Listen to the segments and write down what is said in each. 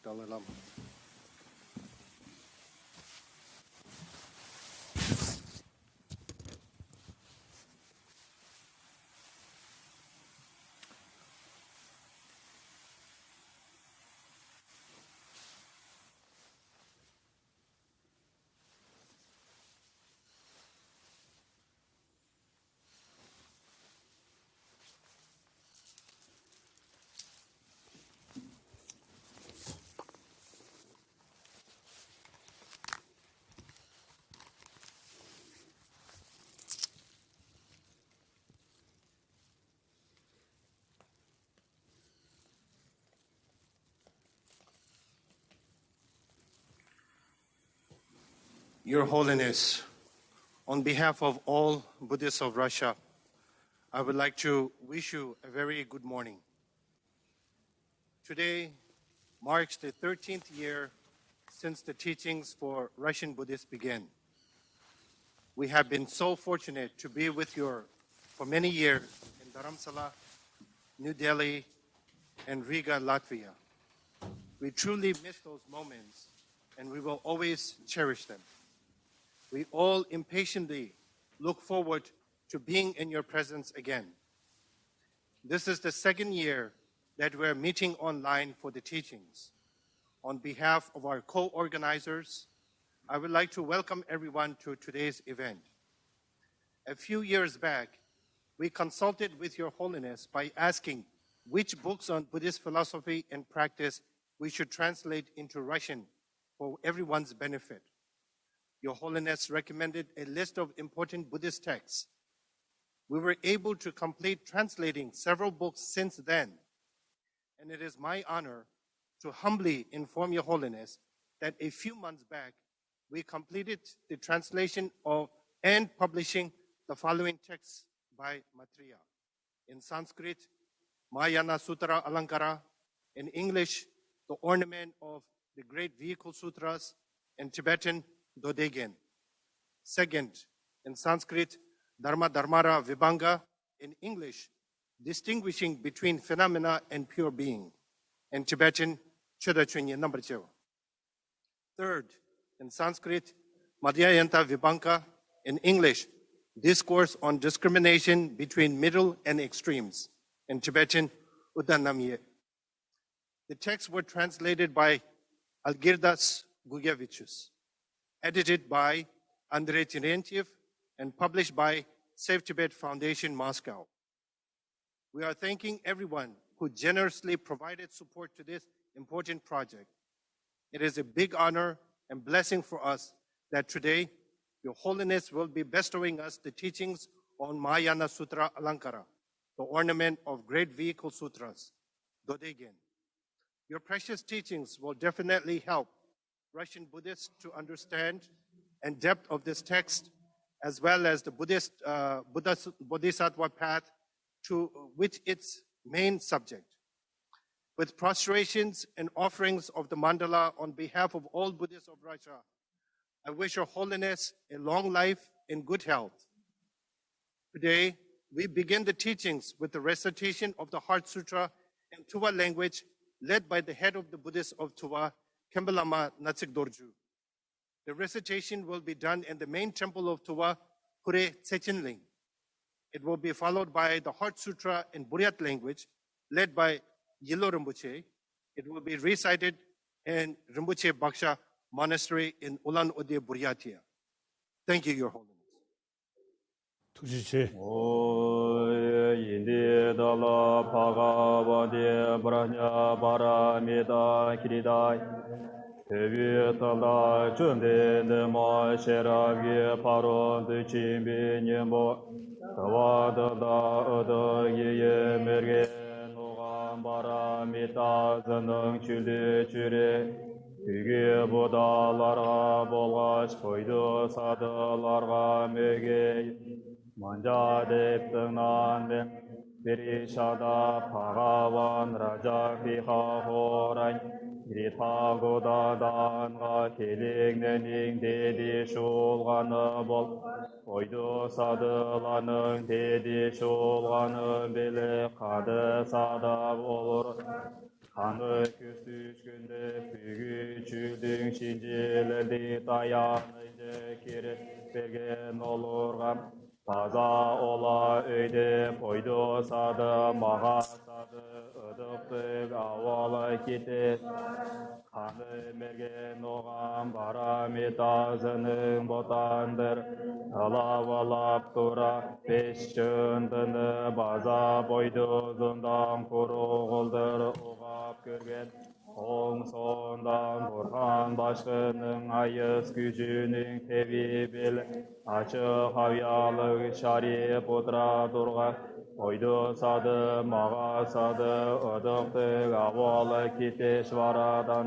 Dalai Lama. Your Holiness, on behalf of all Buddhists of Russia, I would like to wish you a very good morning. Today marks the 13th year since the teachings for Russian Buddhists began. We have been so fortunate to be with you for many years in Dharamsala, New Delhi, and Riga, Latvia. We truly miss those moments, and we will always cherish them. We all impatiently look forward to being in your presence again. This is the second year that we're meeting online for the teachings. On behalf of our co-organizers, I would like to welcome everyone to today's event. A few years back, we consulted with Your Holiness by asking which books on Buddhist philosophy and practice we should translate into Russian for everyone's benefit. Your Holiness recommended a list of important Buddhist texts. We were able to complete translating several books since then, and it is my honor to humbly inform Your Holiness that a few months back, we completed the translation of and publishing the following texts by Maitreya. In Sanskrit, Mahayana Sutra Alankara. In English, the Ornament of the Great Vehicle Sutras. In Tibetan, Dodegen. Second, in Sanskrit, Dharma Dharmara Vibhanga. In English, distinguishing between phenomena and pure being. In Tibetan, Chodachunye number 2. Third, in Sanskrit, Madhyayanta Vibhanga. In English, discourse on discrimination between middle and extremes. In Tibetan, Udanamye. The texts were translated by Algirdas Gugievicius, edited by Andrei Terentiev, and published by Save Tibet Foundation, Moscow. We are thanking everyone who generously provided support to this important project. It is a big honor and blessing for us that today Your Holiness will be bestowing us the teachings on Mahayana Sutra Alankara, the Ornament of Great Vehicle Sutras, Dodegen. Your precious teachings will definitely help Russian Buddhists to understand and depth of this text, as well as the Buddhist Bodhisattva path to which its main subject. With prostrations and offerings of the mandala on behalf of all Buddhists of Russia, I wish Your Holiness a long life and good health. Today, we begin the teachings with the recitation of the Heart Sutra in Tuva language, led by the head of the Buddhists of Tuva, Khenpo Lama Natsik Dorju. The recitation will be done in the main temple of Tuva, Kure Tsechenling. It will be followed by the Heart Sutra in Buryatia language, led by Yilo Rinpoche. It will be recited in Rinpoche Bagsha Monastery in Ulan-Ude, Buryatia. Thank you, Your Holiness. 투지체. 인디달라 바가바디 브라냐 바라미다 기리다이 대비달라 준데네마 셰라비 바로 드치비니모 다와다다 어더예예 메르게 노감 바라미다 전능 줄리 줄에 이게 보다라라 볼가시 보이도 사들라라 메게 만자 뎁등난데 베리샤다 파가완 라자 비하호라이 이리타고다단가 딜링네닝 데디 숄가느 볼 보이도 사들라는 데디 숄가느 빌레 카드 사다 볼 Ханы küstüşkünde büyü çüldün şincelerdi dayanıcı kiri bergen olurgan. Taza ola öyde poydu sadı mağa sadı ıdıktık avalı kiti. Ханы мерген оған барамитазының ботандыр. Алап-алап тура беш жындыны база бойды зындан құруғылдыр оғап көрген. Оң сондан бұрхан башқының айыз күжінің теби бел. Açıq havyalık şarip otura durğa. Oydu sadı, mağa sadı, ıdıktık avalı kiteshvaradan.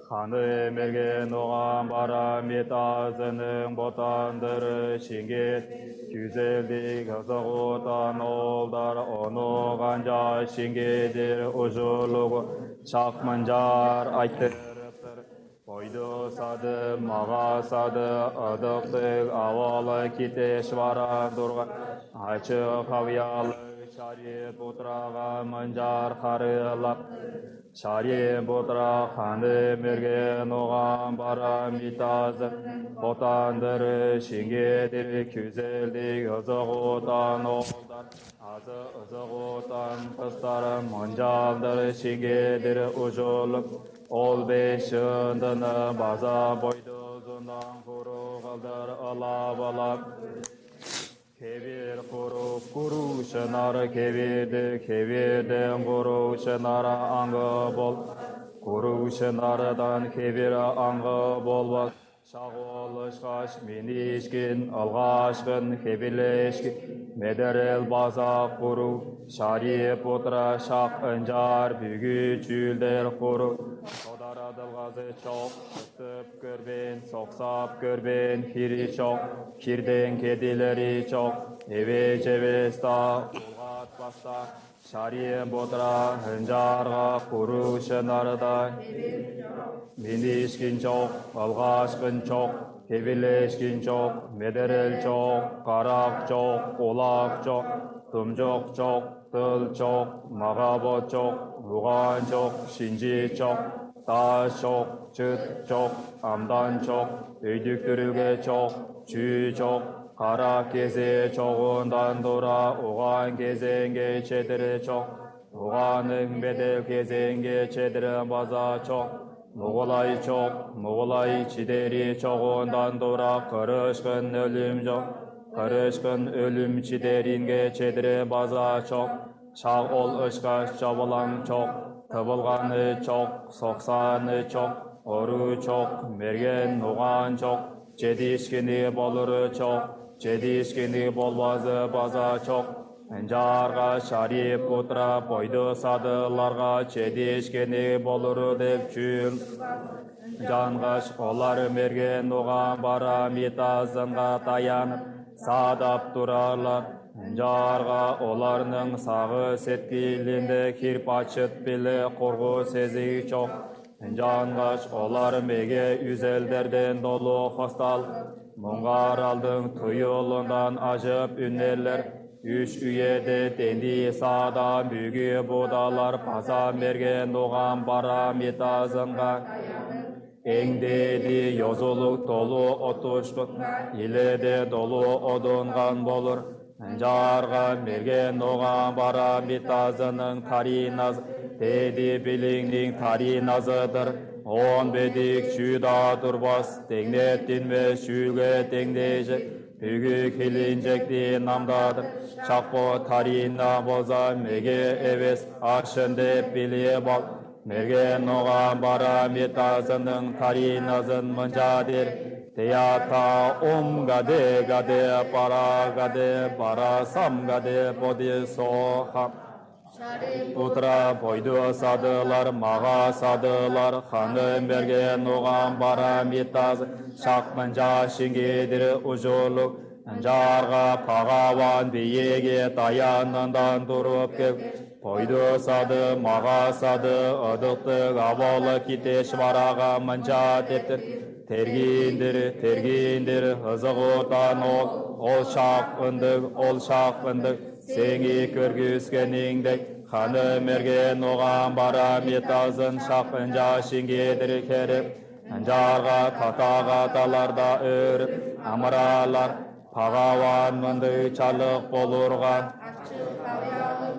Ханы мерген оған барамитазының ботандыры шеңгет. Күзелдік ызық отан олдар, оныған жа шеңгедер ұжылығы. Шақманжар айттырыптыр. Oydu sadı, mağa sadı, ıdıktık avalı kiteshvara durğa. Açıq havyalı şarip oturağa manjar harılap. Şarip oturağa ханы мерген оған барамитазы. Ботандыры шеңгедер күзелдік ызық отан олдар. Азы ызық отан қыстары манжалдыр шеңгедер ұжылып. Ol beşindini baza boyduzundan kuruğaldır alab-alab. Kevir kurup kuruşınar kevirden kuruşınar angı bol. Kuruşınardan kevir angı bolbaz. Şağolışkaş minişkin alğaşkın kevirleşkin. Mederel baza kuru, şarip otura şaq ıncar bügü çülder kuru. Sodaradılgazı çok, sıktıp görben, soksap görben, kiri çok, kirden kedileri çok. Eve cevesta, ulgat basta, şarip otura ıncarga kuru şınarda. Minişkin çok, alğaşkın çok. Kevirleşkin çok, mederel çok, karak çok, olak çok, tımcok çok, tıl çok, mağabot çok, rugan çok, şinci çok, taş çok, çıt çok, amdan çok, öydüktürülge çok, çü çok, karak keze çoğundan dura, uğan gezenge çediri çok, uğanın bedel gezenge çediri baza çok, Muğulay çok, Muğulay çideri çoğundan dura, kırışkın ölüm çok, kırışkın ölüm çideringe çedire baza çok, şağ ol ışkaş çabulan çok, tıbılganı çok, soksanı çok, oru çok, mergen uğan çok, çedişkini boluru çok, çedişkini bolbazı baza çok, Jarga şarip otura boydu sadılarga çedişkeni boluru dep çül. Jangaş olar mergen oğan baramitazınga tayanıp sadap durarlar. Jarga olarның sağı setkilinde kirp açıt bile korgu sezi çok. Jangaş olar mege üzelderden dolu hostal. Mungar aldың tuyulundan acıp ünlerler. Üç üyede dendi sağda büyüğü budalar paza mergen oğan baramitazınga. Engdedi yozuluk dolu otuşkut, ilede dolu odungan bolur. Jarga mergen oğan baramitazının tarinaz, dedi bilingning tarinazıdır. On bedik şüda durbas, tengnetin ve şülge tengdejek. Büyük hilinecekti namdadır. Çakpo tarina boza mege eves aşındı biliye bal. Mergen oğan baramitazının tarinazın mıncadır. Teyata gade gade para sam gade bodi soham. Putra boydu sadılar, mağa sadılar, hanım bergen oğan baramitaz, şakmınca şingedir uculuk, jarga pagavan biyege dayanından durup kep, boydu sadı, mağa sadı, ıdıktık avalı kiteshvaraga mınca teptir, tergindir, hızık otan ol şak ındık, Сеңи көргізгеніңдек, қаны мерген оған бара метазын шақын жашыңгедір керіп, жарға ката-каталарда өріп, амыралар, пағаван мұнды чалық болурға,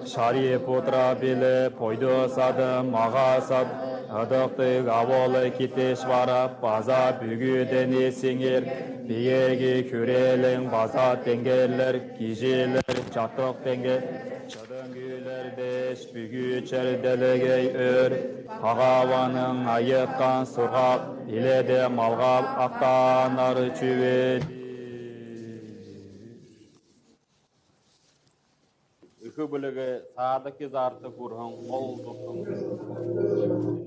Шарипутра білі пойды сады, маға сад, ыдықтық аволы кетеш барап, база бүгіден есіңер, биеге көрелің база тенгерлер, кежелер, жаттық тенгер, чыдыңгілер деш, бүгі чәрделігей өр, пағаваның айытқан сұрғап, иледе малғап, ақтанары чүведі. Үкі білігі садыки зарты күрхін қол тұттың.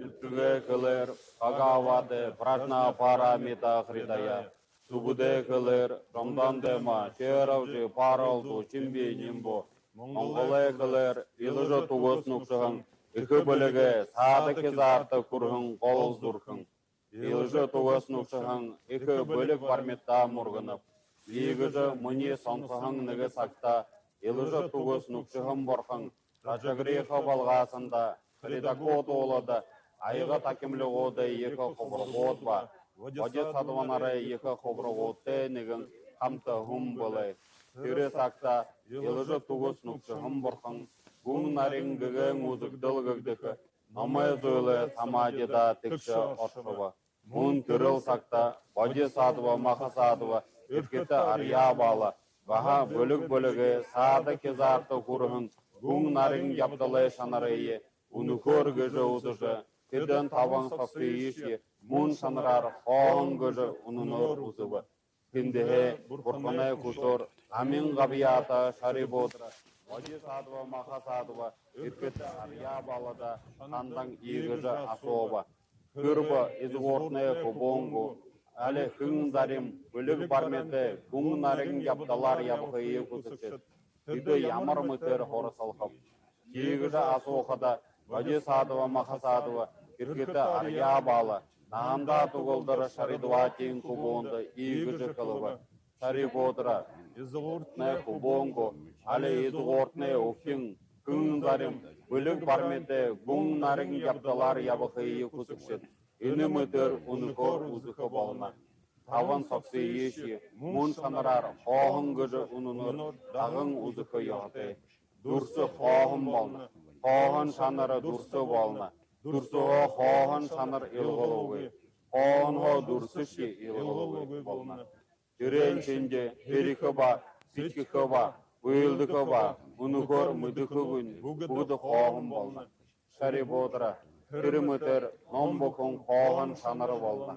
Үттіге кілер, қағавады, пражна парамита хридая. Субуде кілер, ромдан дема, шеравжи паралду, чимбе нимбо. Монголе кілер, илыжы туғыс нүкшіғын. Үкі білігі садыки зарты күрхін қол дұрхын. Илыжы туғыс нүкшіғын, үкі білік пармитта мұрғынып. Егіжі мұне сонсығын níгі сақта, Илыжы туғыс нүкшіғын борқын, Рачагреха балғасында, Хридакот олады, айға такимлі оды екі қобырғот ба, Воде садванары екі қобырғотты нігін қамты ғым болай. Түрі сақта, Илыжы туғыс нүкшіғын борқын, Гүң нарынгігін ұзықдыл гігдікі, Намай зөйлі самадеда тікші отшыбы. Мұн түріл сақта, Воде садва, мақа садва, Үркеті ария балы, Баға бөлік-бөлігі сады кезарты күрігін, Гүң нарың яптылы шанарайы, Уны көргіжі ұдыжы, Кеден табан сақсы еші, Мұн шанарар хоң гіжі ұныныр ұзыбы. Кендеге бұрқынай күтір, Амин ғабията шариб отыры, Воде садва, мақа садва, Үркеті ария балыда, Қандан егіжі асуыба. Күрбі изгортны күбоңгу, Әлі күн зарим, бүлік барметі, күн нарың япталар ябықайы күтіксет. Түді ямар мүтер хоры салқып. Кегіжі асуқыда, Воде садыва, мақа садыва, Үркеті ария балы. Нағанда тұғылдыры шаридуа тейін күбоңды, егіжі қылыбы. Шариб отыра, изгортны күбоңгу, әлі изгортны ұқин, күн зарим, бүлік барметі, күн нарың япталар ябықайы күтіксет. Үні мүтір ұнықор ұзықы болына. Таван сақсы еші, мұн шанарар, хоғын гүжі ұныныр, дағын ұзықы яғды. Дұрсы хоғын болына. Хоғын шанары дұрсы болына. Дұрсыға хоғын шанар илғылығы. Хоғынға дұрсы ши илғылығы болына. Түрен шенде, перікі ба, січкі ба, ұйылдықы ба, ұнықор мүдікі күн, бұғды хоғын болына. Шариб отыра. Түрімітер, номбықын қоған шанары болна.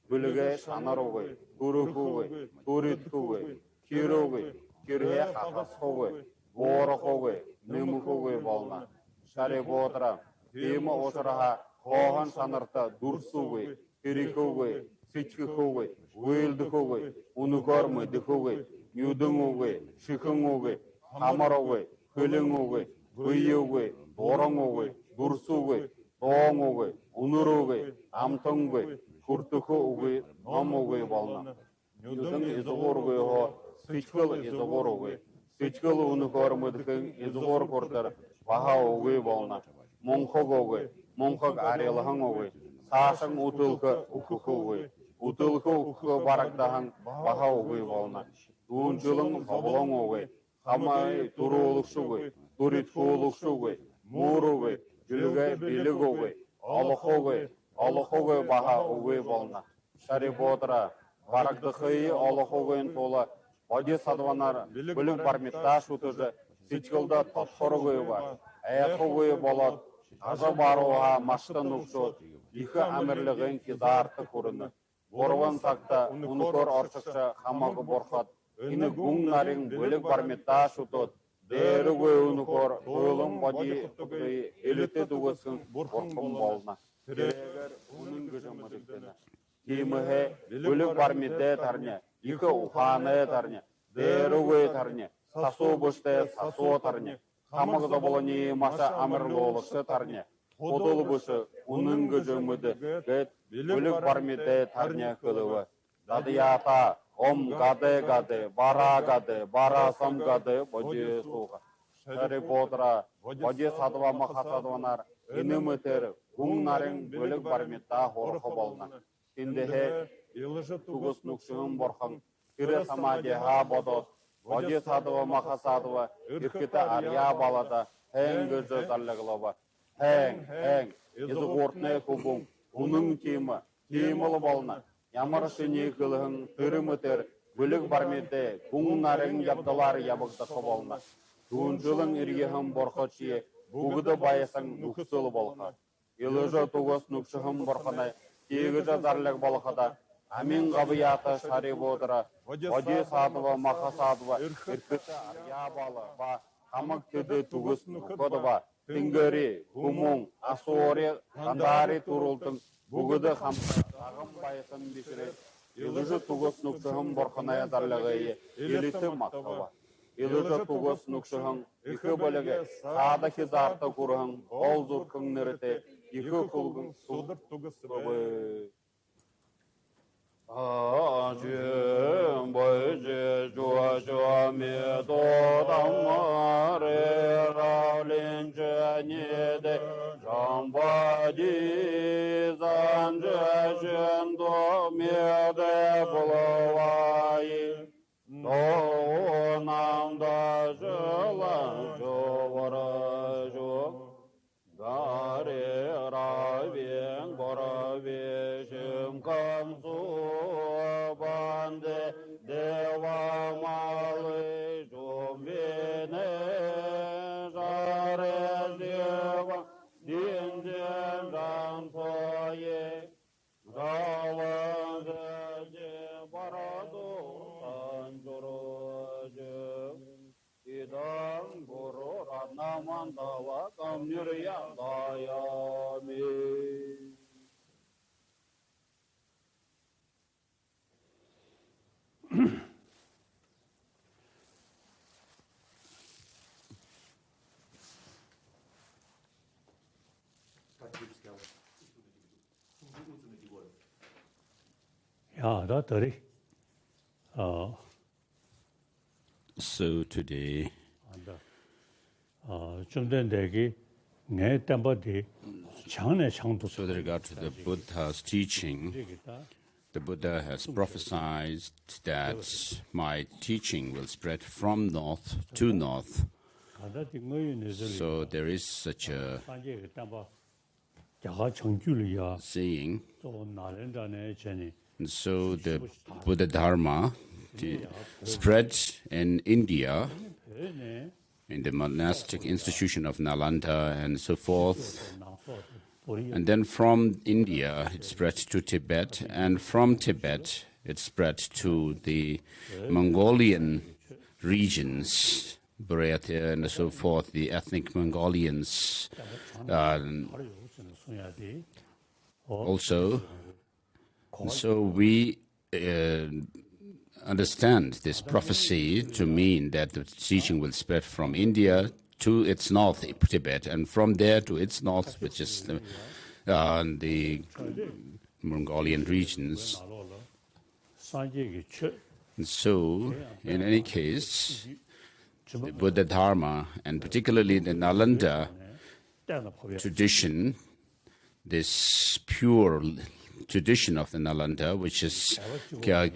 Бүліге шанар оғай, түрік оғай, түрет оғай, кер оғай, керге қақас оғай, борық оғай, немік оғай болна. Шариб отыра, демі отыраға қоған шанарта дұрс оғай, керек оғай, січкі оғай, өйілдік оғай, ұнықар мүдік оғай, нүдің оғай, шықың оғай, қамар оғай, көлің оғай, бұй оғай, дорың оғай, дұрс оғай, Тоң оғай, ұныр оғай, амтың оғай, күртікі оғай, ном оғай болна. Нүдің изғор оғайға, сычқыл изғор оғай. Сычқыл ұны көрмедікін изғор көрдір, баға оғай болна. Мұңқық оғай, мұңқық арелығың оғай. Сашың ұтылқы ұқықы оғай. Ұтылқы ұқықы барақтағын баға оғай болна. Дуыншылың қабылың оғай. Қамай тұры олықшы оғай, тұриткі олықшы оғай, мұр оғай. Жүлігі білік оғай, алық оғай баға оғай болна. Шариб отыра, барақтықы алық оғайын толы, Воде садванар, бүлік барметта шутыжы, січкілді татқыр оғай бар, аяқ оғай болад, ажы баруға маштын ұқшот, екі әмірлігін кезарты көріні. Борван сақта, ұнықор аршықшы қамағы борқат, іні гүң нарың бүлік барметта шутот, Дәрі көй ұнықор, тойлым бади ұқтай еліте дуғысын борқым болна. Түрегер ұның күжі мұдықтені. Кейміғе бүлік барметі тарне, екі ұқаны тарне, дәрі көй тарне, сасу бұшты сасу тарне, қамығды болыне маша амырлы олықшы тарне, қодыл бұшы ұның күжі мұды, бүлік барметі тарне кылығы. Дадията, Ом гаде гаде, бара сам гаде, боди суға. Saripodra, Bodhisattva Mahasattvanar, Inimiter, Gungnareng, Bulik Barmita, Horhobolna. Tindehe, Tugus Nuxum Borhan, Kira Samadhi Habodos, Bodhisattva Mahasattva, Irkita Arya Balada, Hang Guzalaglova, Hang, is a Wortne Kubum, Unung Tima, Timal Bolna, Yamarasini Kulhang, Perimeter, Bulik Barmite, Gungnareng Yabdalar Yabak the Kobolna. Tunjulang Iriham Borhochi, Bugda Bayasang Nuxul Bolha, Iluja Tugas Nuxham Borhana, Tigaja Darlek Bolhada, Amin Gaviata Saribodra, Bodhisattva Mahasattva, Irkita, Yabala, Hamak to the Tugus Nukodova, Tingari, Gumung, Asori, Kandari Turultan, Bugda Hamsa, Agam Bayasam Bishre, Iluja Tugas Nuxham Borhana Darlagay, Ilita Makava. Iluja Tugas Nuxhang, Ikubalege, Sada Hizarta Kurhang, all Zurkung Nerete, Ikukulgun, Sudar Tugas away. Ajim, Boyje, Joa, Medo, Damare, Ralinja, Nede, Jambadi, Zanja, Jendo, Mede, Bulawai. No nanda jala jovara jo gare ravi goravi shimkam su bande deva male jomine jare deva dinde dantoye gawa barado Idam Guru Radnamandava Kamnurya Dayami. Ja, da tadi. So today, with regard to the Buddha's teaching, the Buddha has prophesied that my teaching will spread from north to north. So there is such a saying. And so the Buddha Dharma spread in India, in the monastic institution of Nalanda and so forth. And then from India, it spread to Tibet, and from Tibet, it spread to the Mongolian regions, Buryatia and so forth, the ethnic Mongolians also. And so we understand this prophecy to mean that the teaching will spread from India to its north, Tibet, and from there to its north, which is the Mongolian regions. And so, in any case, the Buddha Dharma, and particularly the Nalanda tradition, this pure tradition of the Nalanda, which is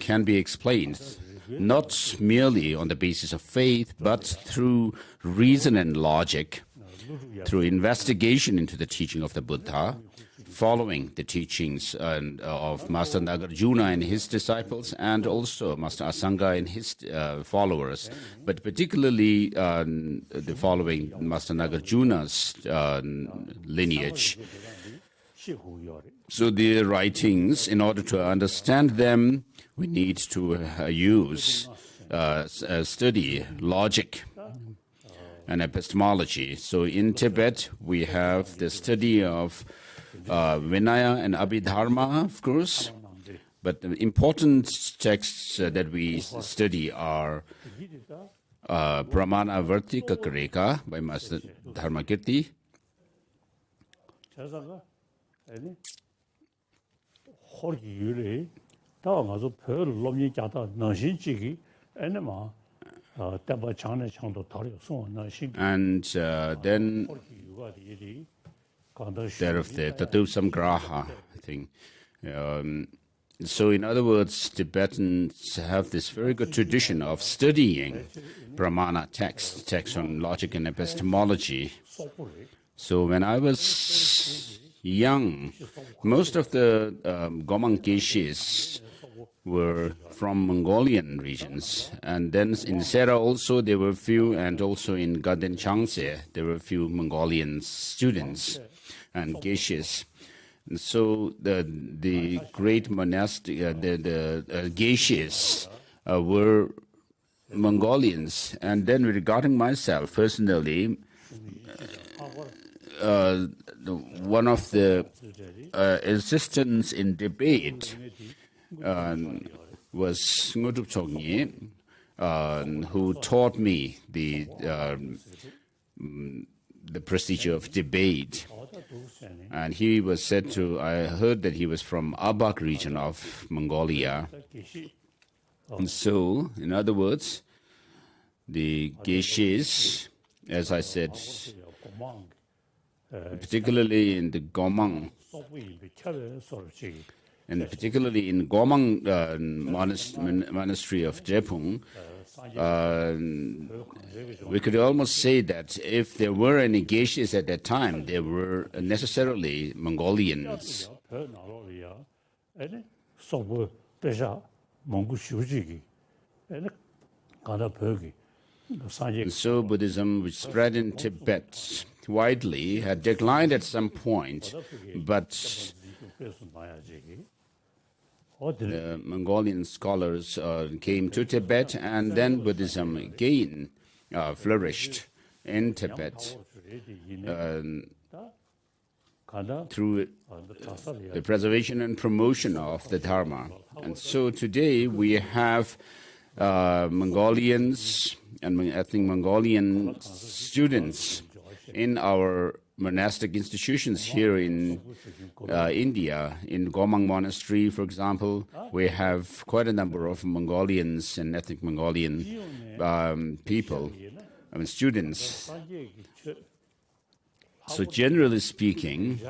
can be explained not merely on the basis of faith, but through reason and logic, through investigation into the teaching of the Buddha, following the teachings of Master Nagarjuna and his disciples, and also Master Asanga and his followers, but particularly the following Master Nagarjuna's lineage. So the writings, in order to understand them, we need to use study logic and epistemology. So in Tibet, we have the study of Vinaya and Abhidharma, of course, but the important texts that we study are Pramana Vartika Kareka by Master Dharmakirti, And then there of the Tatu Samgraha thing. So in other words, Tibetans have this very good tradition of studying Brahmana texts on logic and epistemology. So when I was young, most of the Gomang Geshis were from Mongolian regions. And then in Sera also there were few, and also in Gaden Changse there were few Mongolian students and Geshis. And so the great monastic, the Geshis were Mongolians. And then regarding myself personally, one of the assistants in debate was Ngudup Chogye, who taught me the procedure of debate. And he was said to, I heard that he was from Abak region of Mongolia. And so, in other words, the Geshis, as I said, particularly in the Gomang, and particularly in Gomang monastery of Drepung, we could almost say that if there were any Geshis at that time, they were necessarily Mongolians. So Buddhism, which spread in Tibet widely, had declined at some point, but the Mongolian scholars came to Tibet, and then Buddhism again flourished in Tibet through the preservation and promotion of the Dharma. And so today we have Mongolians and ethnic Mongolian students in our monastic institutions here in India. In Gomang Monastery, for example, we have quite a number of Mongolians and ethnic Mongolian people, students. So generally speaking,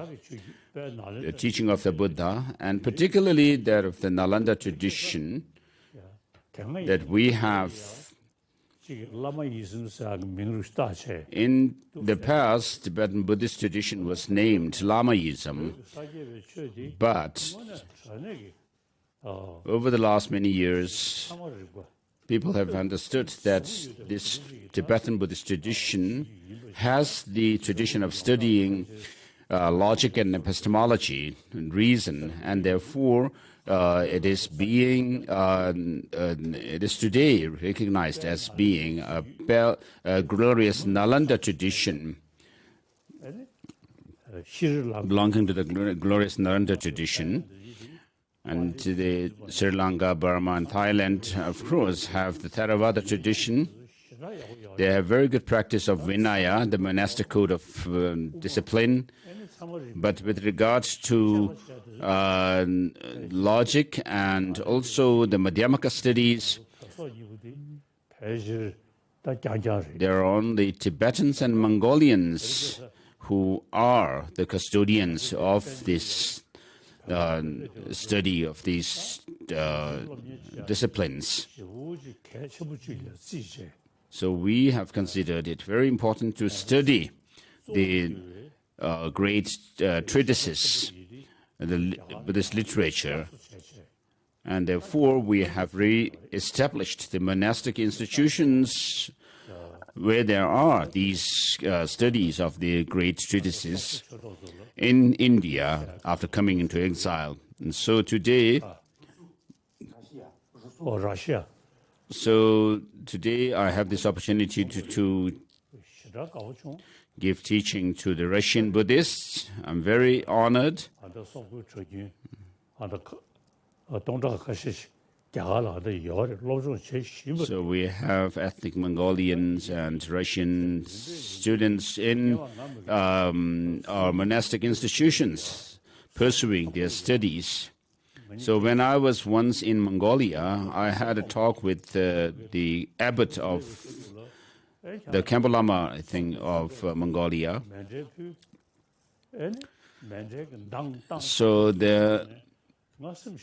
the teaching of the Buddha, and particularly that of the Nalanda tradition that we have. In the past, Tibetan Buddhist tradition was named Lamaism, but over the last many years, people have understood that this Tibetan Buddhist tradition has the tradition of studying logic and epistemology and reason, and therefore it is today recognized as being a glorious Nalanda tradition, belonging to the glorious Nalanda tradition. And the Sri Lanka, Burma, and Thailand, of course, have the Theravada tradition. They have very good practice of Vinaya, the monastic code of discipline. But with regards to logic and also the Madhyamaka studies, there are only Tibetans and Mongolians who are the custodians of this study of these disciplines. So we have considered it very important to study the great treatises, the Buddhist literature, and therefore we have re-established the monastic institutions where there are these studies of the great treatises in India after coming into exile. And so today, I have this opportunity to give teaching to the Russian Buddhists. I'm very honored. So we have ethnic Mongolians and Russian students in our monastic institutions pursuing their studies. So when I was once in Mongolia, I had a talk with the abbot of the Khenpo Lama, I think, of Mongolia. So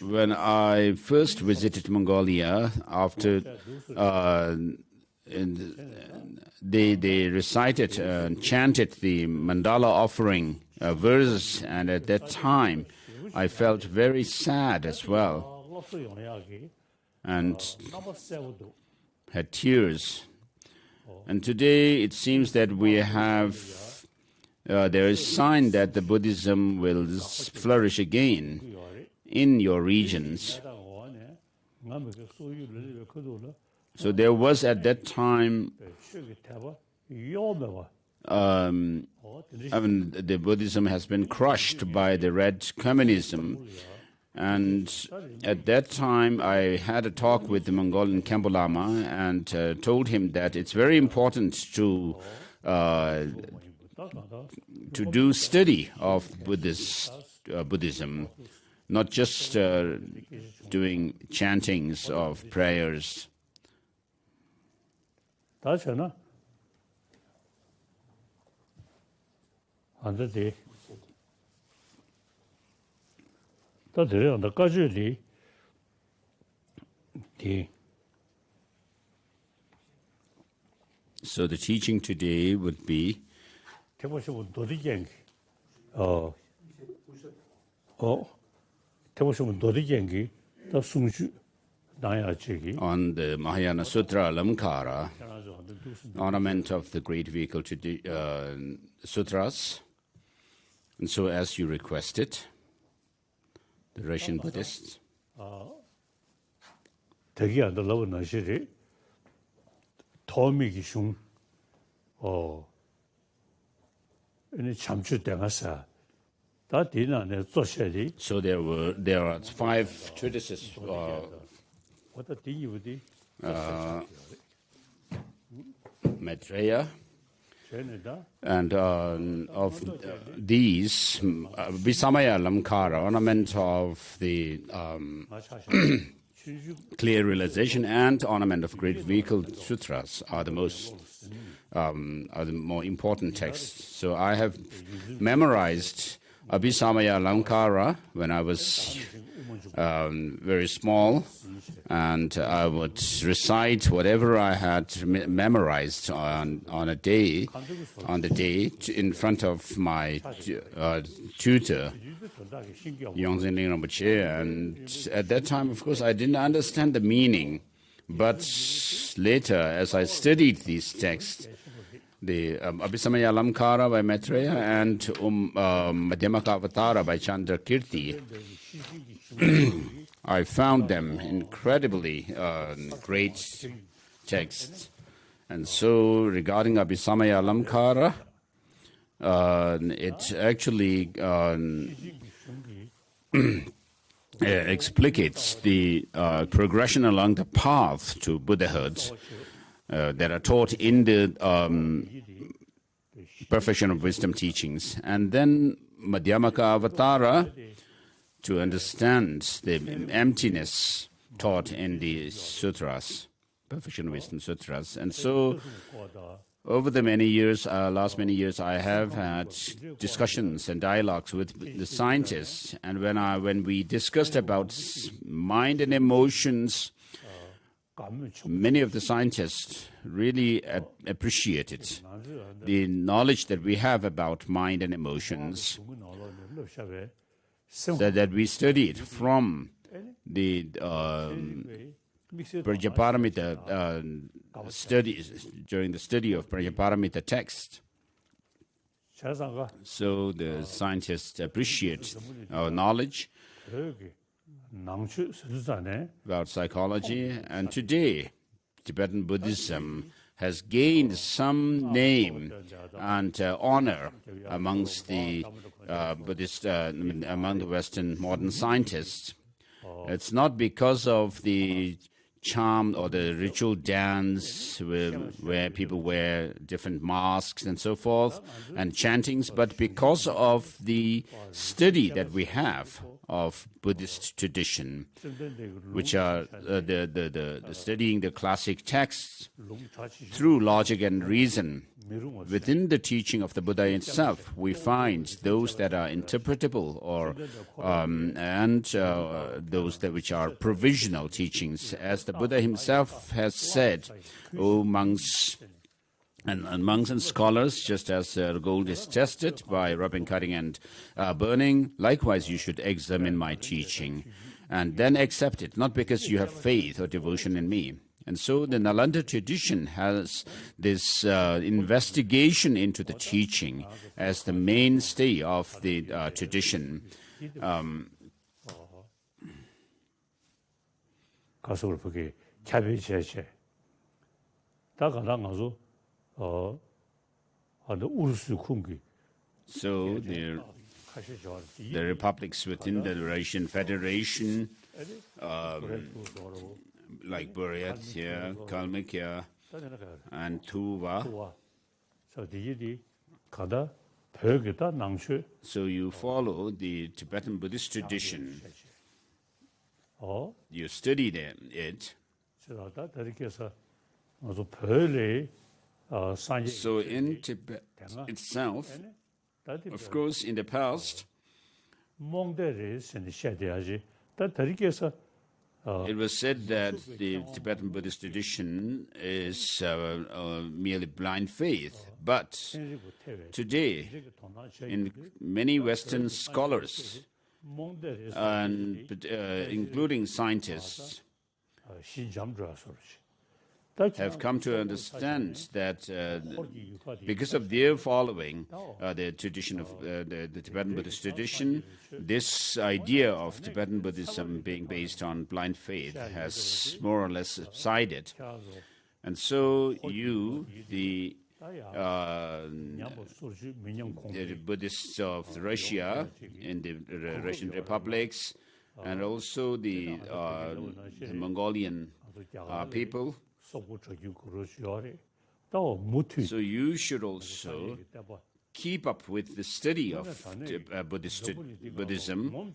when I first visited Mongolia, after they recited and chanted the mandala offering verses, and at that time I felt very sad as well and had tears. And today it seems that we have there is sign that the Buddhism will flourish again in your regions. So there was at that time, the Buddhism has been crushed by the red communism. And at that time, I had a talk with the Mongolian Khenpo Lama and told him that it's very important to do study of Buddhism, not just doing chantings of prayers. 다시나 안 되지. 또 들어 나까지리 디. So the teaching today would be 대보시면 도리쟁 대보시면 도리쟁기 더 숭주 on the Mahayana Sutra Alamkara, ornament of the great vehicle sutras. And so as you requested, the Russian Buddhists. 대기야 너 나시리 도미기 슝 이니 참주 대가사 다 디나네 조셔리. So there are 5 treatises Maitreya, and of these, Visamaya Lamkara, ornament of the clear realization, and ornament of great vehicle sutras are the more important texts. So I have memorized Abhisamaya Lamkara when I was very small, and I would recite whatever I had memorized on the day in front of my tutor, Yongzhen Rinpoche. And at that time, of course, I didn't understand the meaning. But later, as I studied these texts, the Abhisamaya Lamkara by Maitreya and Madhyamaka Avatara by Chandrakirti, I found them incredibly great texts. And so regarding Abhisamaya Lamkara, it actually explicates the progression along the path to Buddhahood that are taught in the Perfection of Wisdom teachings. And then Madhyamaka Avatara, to understand the emptiness taught in the sutras, Perfection of Wisdom sutras. And so over the many years, last many years, I have had discussions and dialogues with the scientists. And when we discussed about mind and emotions, many of the scientists really appreciated the knowledge that we have about mind and emotions, that we studied from the Prajaparamita studies, during the study of Prajaparamita text. So the scientists appreciate our knowledge about psychology, and today Tibetan Buddhism has gained some name and honor amongst the Buddhist, among the Western modern scientists. It's not because of the charm or the ritual dance where people wear different masks and so forth and chantings, but because of the study that we have of Buddhist tradition, which are the studying the classic texts through logic and reason. Within the teaching of the Buddha itself, we find those that are interpretable or those that which are provisional teachings. As the Buddha himself has said, O monks and monks and scholars, just as gold is tested by rubbing, cutting, and burning, likewise you should examine my teaching and then accept it, not because you have faith or devotion in me. And so the Nalanda tradition has this investigation into the teaching as the mainstay of the tradition. 가서 그렇게 캬비제제 다가나 가서 우르스 쿵기. So the republics within the Russian Federation, like Buryatia, Kalmykia, and Tuva. So you follow the Tibetan Buddhist tradition. You study it. So in Tibet itself, of course, in the past, it was said that the Tibetan Buddhist tradition is merely blind faith. But today, in many Western scholars, and including scientists, have come to understand that because of their following the tradition of the Tibetan Buddhist tradition, this idea of Tibetan Buddhism being based on blind faith has more or less subsided. And so the Buddhists of Russia in the Russian republics, and also the Mongolian people. So you should also keep up with the study of Buddhism,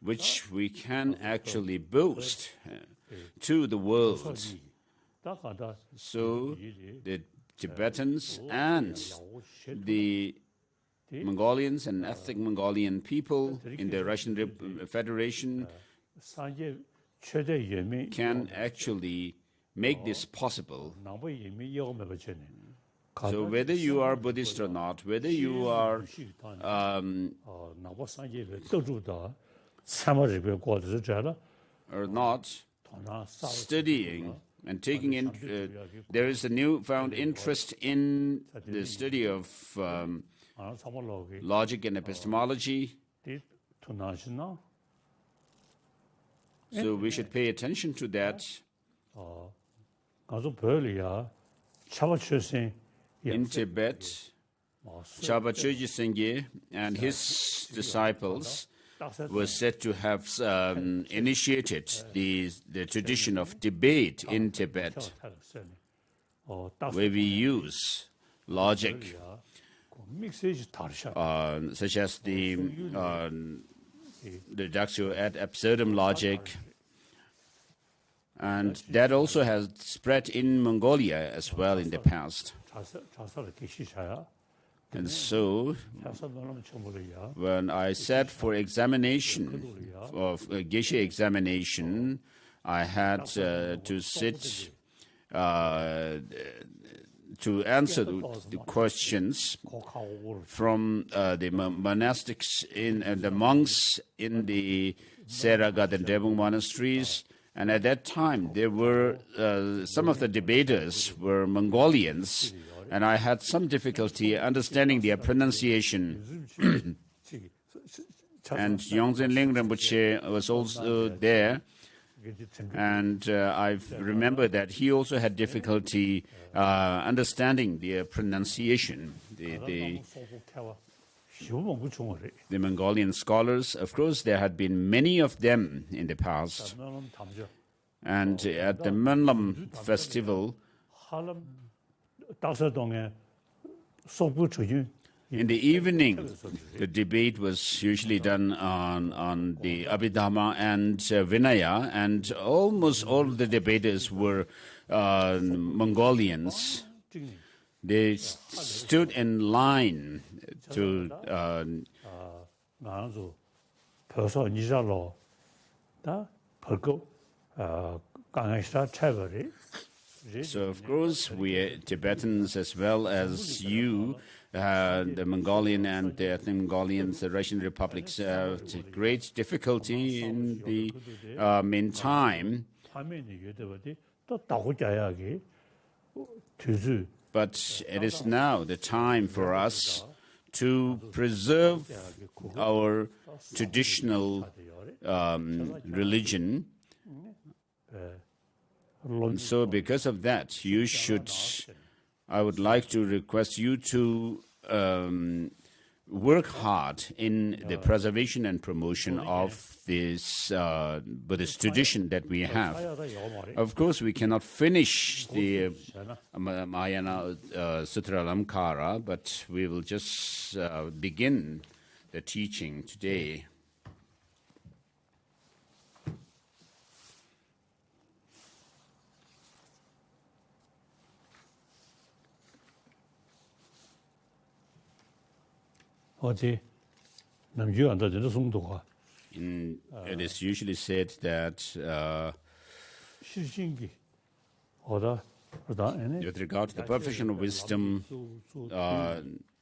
which we can actually boast to the world. So the Tibetans and the Mongolians and ethnic Mongolian people in the Russian Federation can actually make this possible. So whether you are Buddhist or not, whether you are or not, studying and taking in, there is a newfound interest in the study of logic and epistemology. So we should pay attention to that. In Tibet, Chaba Choji Sengye and his disciples were said to have initiated the tradition of debate in Tibet, where we use logic, such as the reductio ad absurdum logic, and that also has spread in Mongolia as well in the past. And so, when I sat for examination, of Geshe examination, I had to sit to answer the questions from the monastics the monks in the Seragat and Devung monasteries. And at that time, there were some of the debaters were Mongolians, and I had some difficulty understanding their pronunciation. And Yongzhen Ling Rinpoche was also there, and I remember that he also had difficulty understanding their pronunciation. The Mongolian scholars, of course, there had been many of them in the past. And at the Mönlam festival, In the evening, the debate was usually done on the Abhidhamma and Vinaya, and almost all the debaters were Mongolians. They stood in line to 나도 벌써 니자로 다 벌고 강의사 차별이 So, of course, we are Tibetans as well as you, the Mongolian and the ethnic Mongolians, the Russian republics, great difficulty in the meantime. 화면이 유대버디 또 다고자야기 투수 But it is now the time for us to preserve our traditional religion. And so because of that, I would like to request you to work hard in the preservation and promotion of this Buddhist tradition that we have. Of course, we cannot finish the Mahayana Sutra Alamkara, but we will just begin the teaching today. 어제 남주 안 다들 송도가 It is usually said that 실신기 어다 with regard to the perfection of wisdom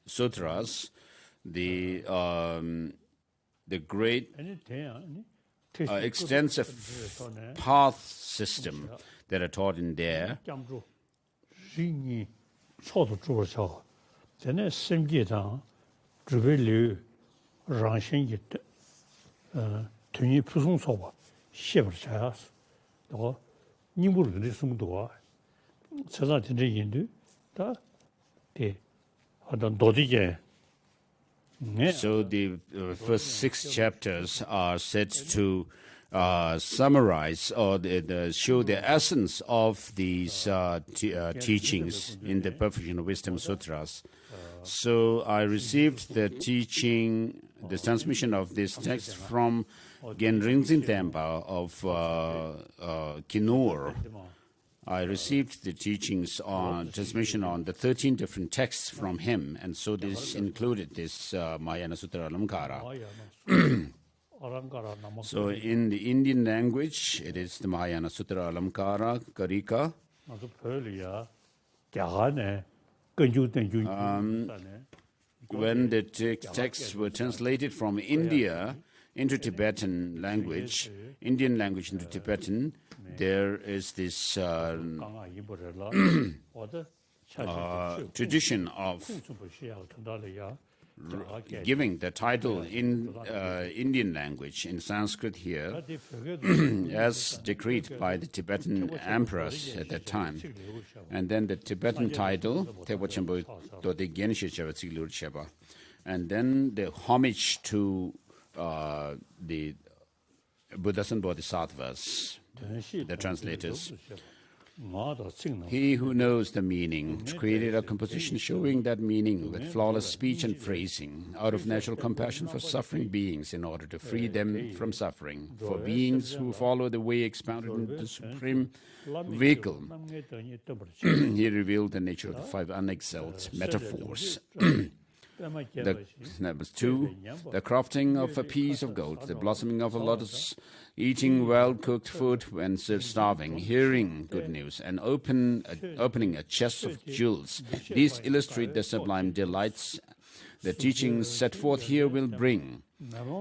sutras, the great extensive path system that are taught in there, 신이 초도 주어서 전에 심기다 주벨류 랑신기 등이 부송소와 시버차스 또 니무르의 송도와 세상의 인도 다대 어떤 도디게 So the first 6 chapters are said to summarize or show the essence of these teachings in the Perfection of Wisdom Sutras. So I received the teaching, the transmission of this text from Inozemtseva of Kinur. I received the teachings on transmission on the 13 different texts from him, and so this included this Mahayana Sutra Alamkara. So in the Indian language, it is the Mahayana Sutra Alamkara, Karika. When the texts were translated from India into Tibetan language, Indian language into Tibetan, there is this tradition of giving the title in Indian language, in Sanskrit here, as decreed by the Tibetan emperors at that time. And then the Tibetan title, and then the homage to the Buddhas and Bodhisattvas, the translators. He who knows the meaning created a composition showing that meaning with flawless speech and phrasing, out of natural compassion for suffering beings in order to free them from suffering. For beings who follow the way expounded in the Supreme Vehicle, he revealed the nature of the 5 unexcelled metaphors. Number 2, the crafting of a piece of gold, the blossoming of a lotus, eating well-cooked food when starving, hearing good news, and opening a chest of jewels. These illustrate the sublime delights the teachings set forth here will bring.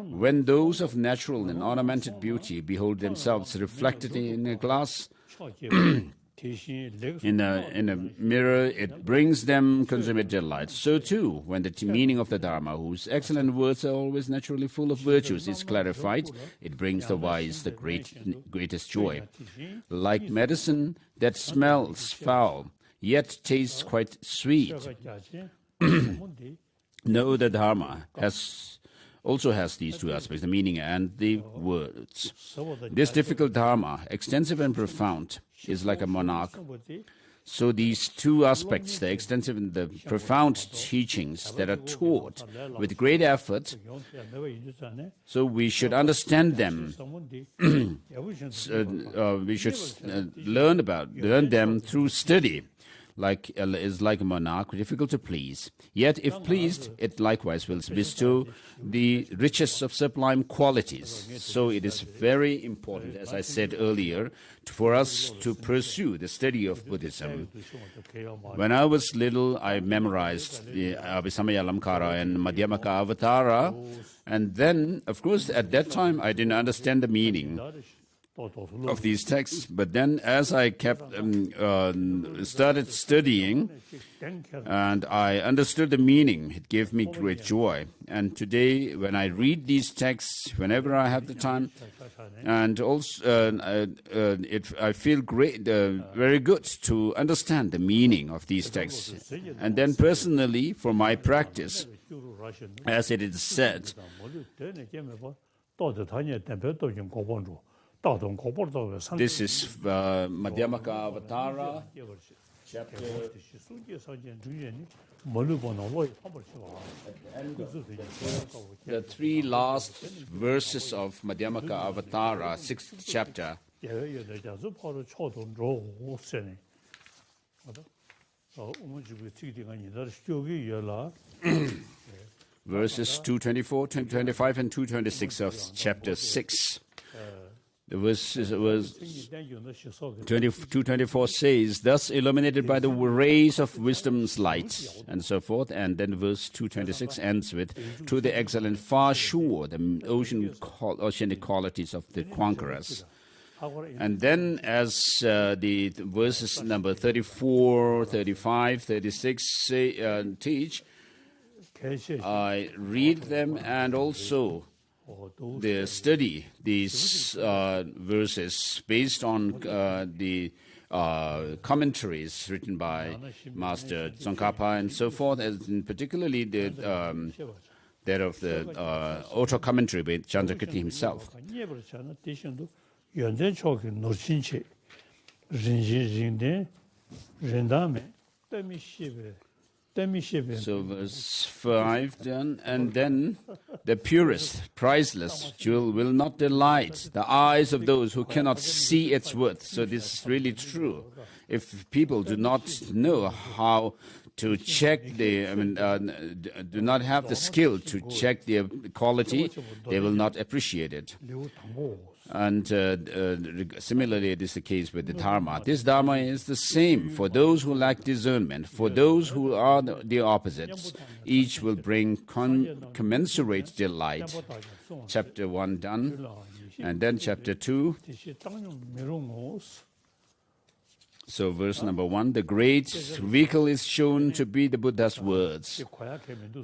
When those of natural and ornamented beauty behold themselves reflected in a glass, in a mirror, it brings them consummate delight. So too, when the meaning of the Dharma, whose excellent words are always naturally full of virtues, is clarified, it brings the wise the greatest joy. Like medicine that smells foul, yet tastes quite sweet. No, the Dharma also has these 2 aspects, the meaning and the words. This difficult Dharma, extensive and profound, is like a monarch So these two aspects, the extensive and the profound teachings that are taught with great effort, so we should understand them. We should learn them through study. Is like a monarch, difficult to please. Yet, if pleased, it likewise will bestow the richest of sublime qualities. So it is very important, as I said earlier, for us to pursue the study of Buddhism. When I was little, I memorized the Abhisamaya Alamkara and Madhyamaka Avatara, and then, of course, at that time, I didn't understand the meaning of these texts, but then as I started studying and I understood the meaning, it gave me great joy. And today, when I read these texts, whenever I have the time, and also I feel great, very good to understand the meaning of these texts. And then personally, for my practice, as it is said, this is Madhyamaka Avatara, chapter. The three last verses of Madhyamaka Avatara, 6th chapter. Verses 224, 225, and 226 of chapter 6. The verse 224 says, thus illuminated by the rays of wisdom's light, and so forth. And then verse 226 ends with, to the excellent far shore, the oceanic qualities of the conquerors. And then as the verses number 34, 35, 36 teach, I read them and also they study these verses based on the commentaries written by Master Tsongkhapa and so forth, and particularly that of the auto commentary by Chandrakirti himself. So verse 5 done, and then the purest, priceless jewel will not delight the eyes of those who cannot see its worth. So this is really true. If people do not know how to check do not have the skill to check their quality, they will not appreciate it. And similarly, it is the case with the Dharma. This Dharma is the same for those who lack discernment, for those who are the opposites. Each will bring commensurate delight. Chapter 1 done. And then chapter 2. So verse number 1, the great vehicle is shown to be the Buddha's words.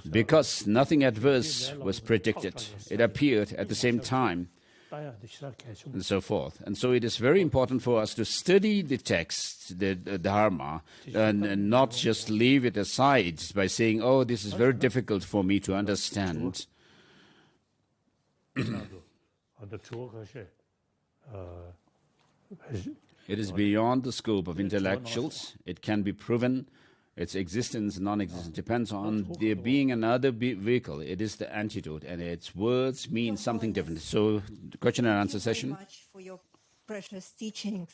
Because nothing adverse was predicted, it appeared at the same time, and so forth. And so it is very important for us to study the text, the Dharma, and not just leave it aside by saying, oh, this is very difficult for me to understand. It is beyond the scope of intellectuals. It can be proven. Its existence and non-existence depends on there being another vehicle. It is the antidote, and its words mean something different. So, the question and answer session. Thank you very much for your precious teachings.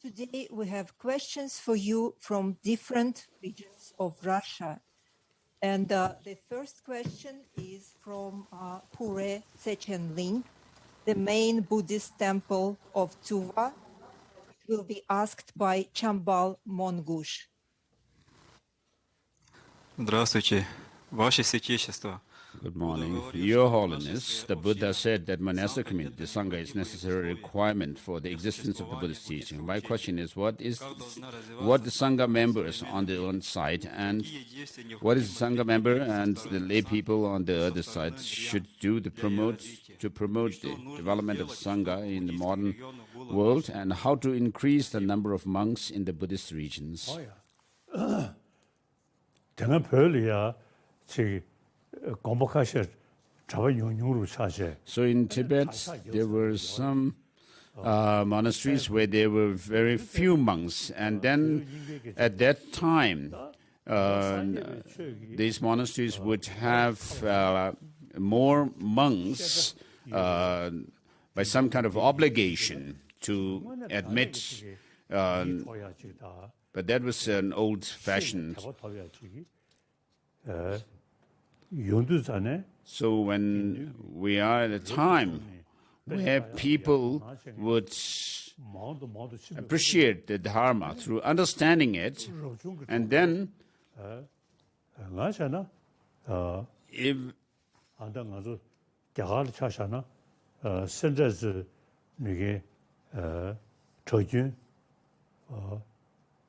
Today we have questions for you from different regions of Russia. And the first question is from Pure Sechenling, the main Buddhist temple of Tuva. It will be asked by Chambal Mongush. Здравствуйте, Ваше Святейшество. Good morning. Your Holiness, the Buddha said that monastic community, the Sangha, is a necessary requirement for the existence of the Buddhist teaching. My question is, what the Sangha members on the one side and what is the Sangha member and the lay people on the other side should do to promote the development of Sangha in the modern world, and how to increase the number of monks in the Buddhist regions? So in Tibet, there were some monasteries where there were very few monks. And then at that time, these monasteries would have more monks by some kind of obligation to admit, but that was an old-fashioned. So when we are at a time where people would appreciate the Dharma through understanding it, and then if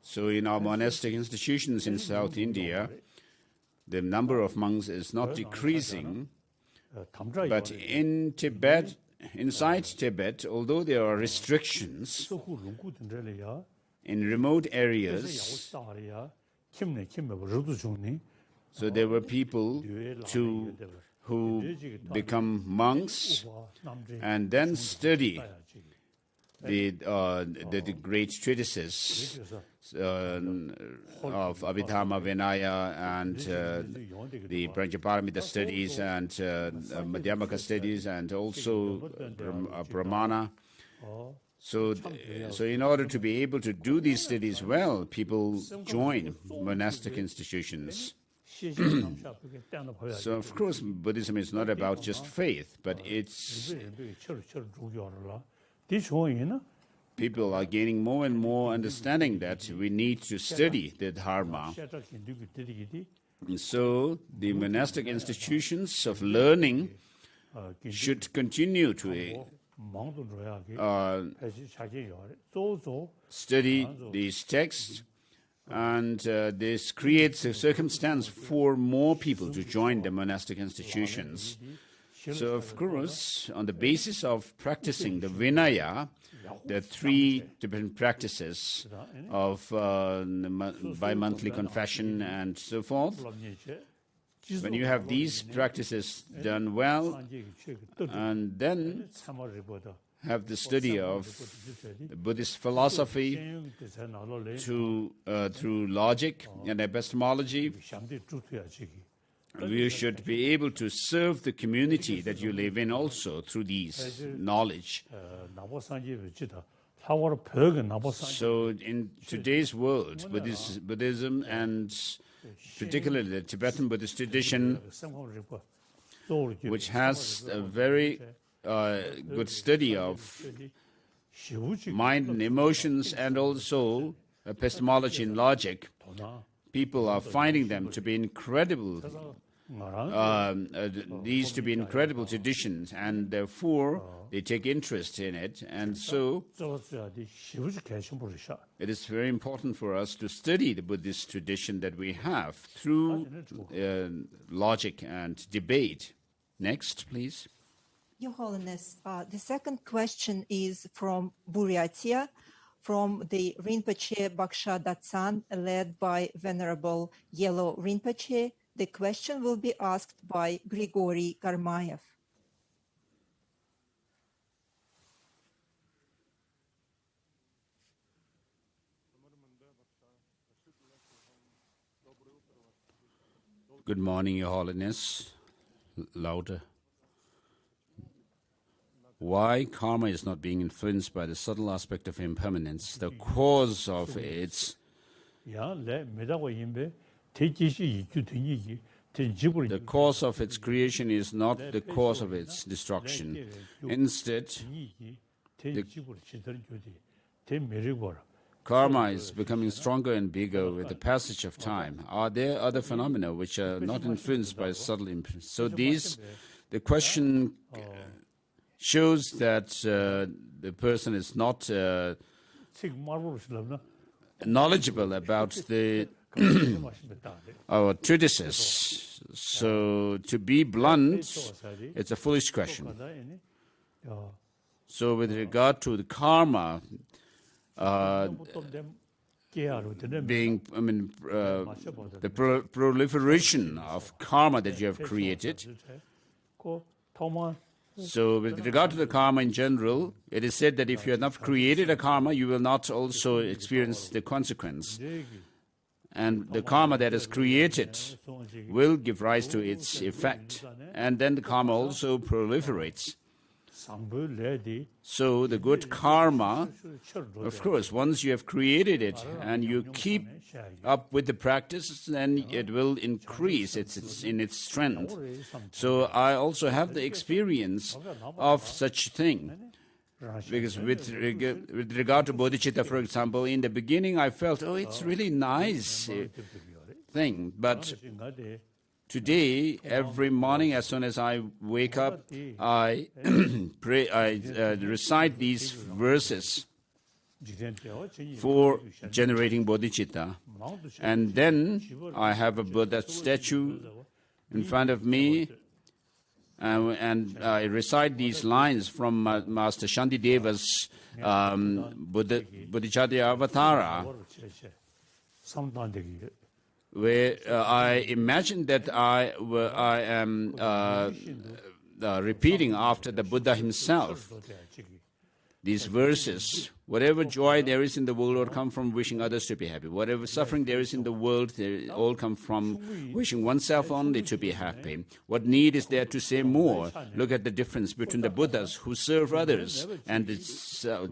so in our monastic institutions in South India, the number of monks is not decreasing, but in Tibet, inside Tibet, although there are restrictions, in remote areas, so there were people who become monks and then study the great treatises of Abhidharma Vinaya and the Panchaparamita studies and Madhyamaka studies and also Brahmana. So in order to be able to do these studies well, people join monastic institutions. So of course, Buddhism is not about just faith, but it's people are gaining more and more understanding that we need to study the Dharma. And so the monastic institutions of learning should continue to study these texts, and this creates a circumstance for more people to join the monastic institutions. So, of course, on the basis of practicing the Vinaya, the three different practices of bi-monthly confession and so forth, when you have these practices done well, and then have the study of Buddhist philosophy through logic and epistemology, you should be able to serve the community that you live in also through these knowledge. So in today's world, Buddhism and particularly the Tibetan Buddhist tradition, which has a very good study of mind and emotions and also epistemology and logic, people are finding them to be incredible, these to be incredible traditions, and therefore they take interest in it. And so it is very important for us to study the Buddhist tradition that we have through logic and debate. Next, please. Your Holiness, the second question is from Buryatia, from the Rinpoche Bagsha Datsan, led by Venerable Yellow Rinpoche. The question will be asked by Grigori Garmaev. Good morning, Your Holiness. Louder. Why karma is not being influenced by the subtle aspect of impermanence, the cause of its the cause of its creation is not the cause of its destruction. Instead, karma is becoming stronger and bigger with the passage of time. Are there other phenomena which are not influenced by subtle impermanence? So the question shows that the person is not knowledgeable about our treatises. So to be blunt, it's a foolish question. So with regard to the karma, the proliferation of karma that you have created, So with regard to the karma in general, it is said that if you have not created a karma, you will not also experience the consequence. And the karma that is created will give rise to its effect. And then the karma also proliferates. So the good karma, of course, once you have created it and you keep up with the practice, then it will increase in its strength. So I also have the experience of such thing. Because with regard to bodhicitta, for example, in the beginning I felt, oh, it's really nice thing. But today, every morning, as soon as I wake up, I pray. I recite these verses for generating bodhicitta, and then I have a Buddha statue in front of me, and I recite these lines from Master Shantideva's Bodhicitta Avatara, where I imagine that I am repeating after the Buddha himself these verses. Whatever joy there is in the world all come from wishing others to be happy. Whatever suffering there is in the world, they all come from wishing oneself only to be happy. What need is there to say more? Look at the difference between the Buddhas who serve others and the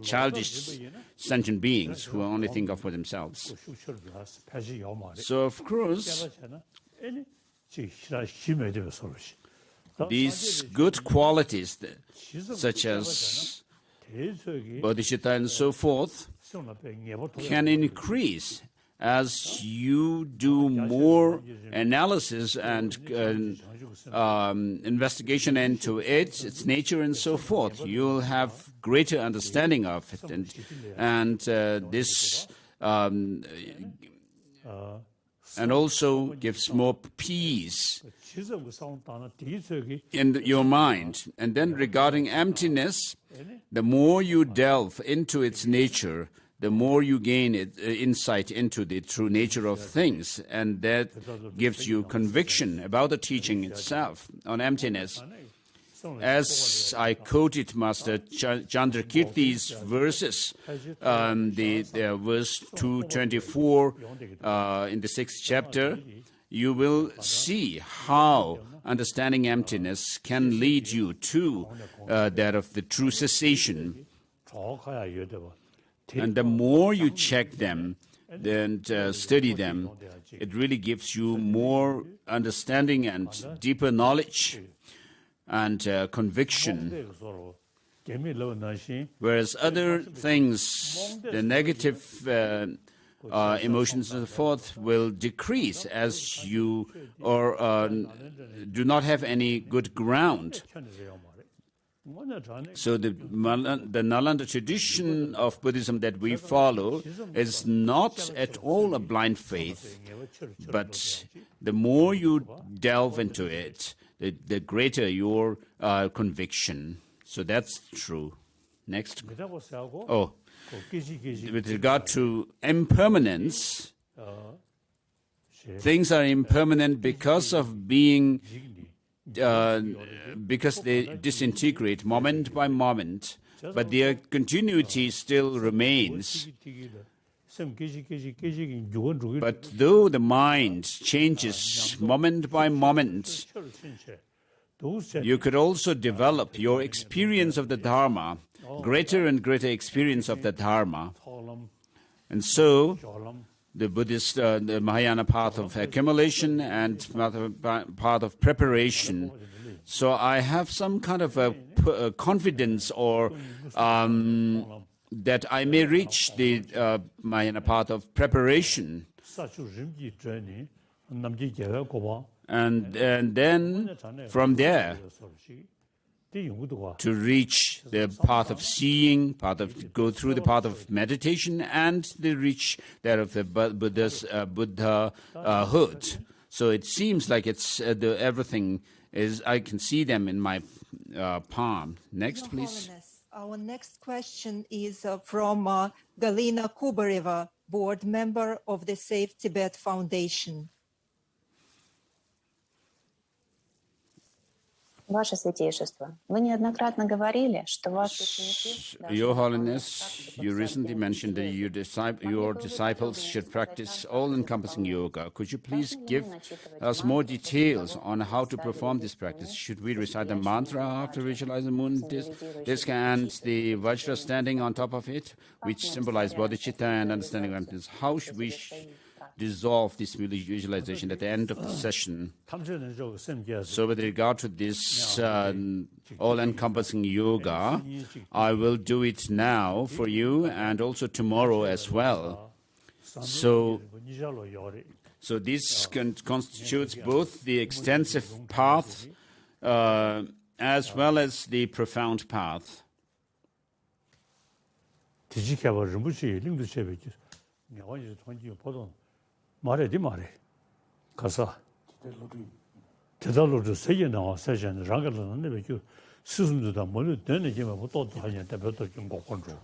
childish sentient beings who only think of for themselves. So, of course, these good qualities, such as bodhicitta and so forth, can increase as you do more analysis and investigation into it, its nature and so forth. You'll have greater understanding of it, and this and also gives more peace in your mind. And then regarding emptiness, the more you delve into its nature, the more you gain insight into the true nature of things, and that gives you conviction about the teaching itself on emptiness. As I quoted Master Chandrakirti's verses, the verse 224 in the 6th chapter, you will see how understanding emptiness can lead you to that of the true cessation. And the more you check them and study them, it really gives you more understanding and deeper knowledge and conviction. Whereas other things, the negative emotions and so forth, will decrease as you do not have any good ground. So the Nalanda tradition of Buddhism that we follow is not at all a blind faith, but the more you delve into it, the greater your conviction. So that's true. Next. Oh, with regard to impermanence, things are impermanent because of being, because they disintegrate moment by moment, but their continuity still remains. But though the mind changes moment by moment, you could also develop your experience of the Dharma, greater and greater experience of the Dharma. And so, the Buddhist, the Mahayana path of accumulation and path of preparation. So I have some kind of a confidence or that I may reach the Mahayana path of preparation. And then from there to reach the path of seeing, go through the path of meditation, and the reach that of the Buddhahood. So it seems like it's everything is. I can see them in my palm. Next, please. Our next question is from Galina Kubareva, board member of the Save Tibet Foundation. Ваше Святейшество, вы неоднократно говорили, что ваши ученики Your Holiness, you recently mentioned that your disciples should practice all-encompassing yoga. Could you please give us more details on how to perform this practice? Should we recite the mantra after visualizing the moon disk and the Vajra standing on top of it, which symbolize bodhicitta and understanding emptiness? How should we dissolve this visualization at the end of the session? So with regard to this all-encompassing yoga, I will do it now for you and also tomorrow as well. So this constitutes both the extensive path as well as the profound path. 말해 가서 대달로도 세계 나와 세전 장가는 내가 스승도다 뭘 되는 게만 또 하냐 대표도 좀 고건조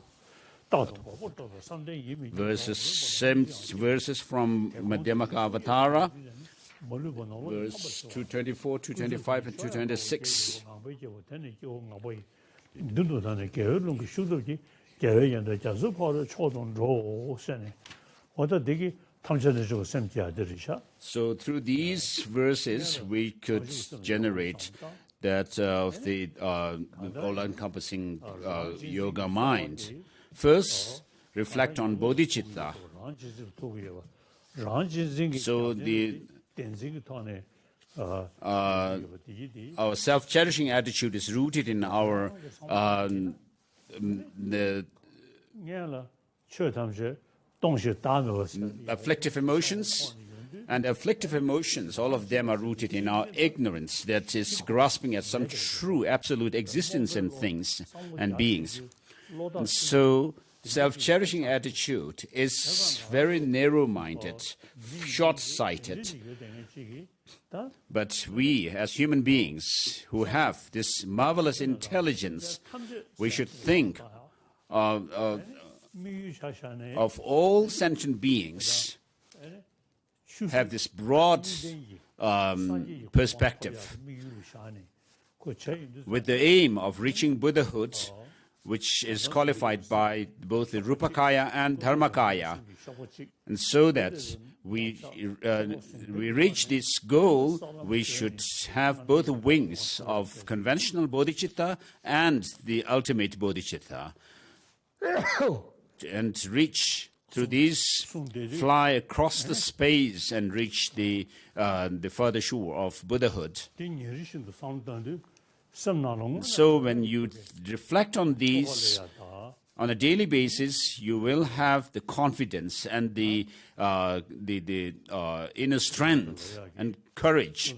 Verses from Madhyamaka Avatara, verse 224, 225, and 226. So through these verses, we could generate that of the all-encompassing yoga mind. First, reflect on bodhicitta. So our self-cherishing attitude is rooted in our afflictive emotions. And afflictive emotions, all of them are rooted in our ignorance that is grasping at some true, absolute existence in things and beings. And so, self-cherishing attitude is very narrow-minded, short-sighted. But we, as human beings who have this marvelous intelligence, we should think of all sentient beings have this broad perspective with the aim of reaching Buddhahood, which is qualified by both the Rupakaya and Dharmakaya. And so that we reach this goal, we should have both wings of conventional bodhicitta and the ultimate bodhicitta. And reach through these, fly across the space and reach the further shore of Buddhahood. So when you reflect on these on a daily basis, you will have the confidence and the inner strength and courage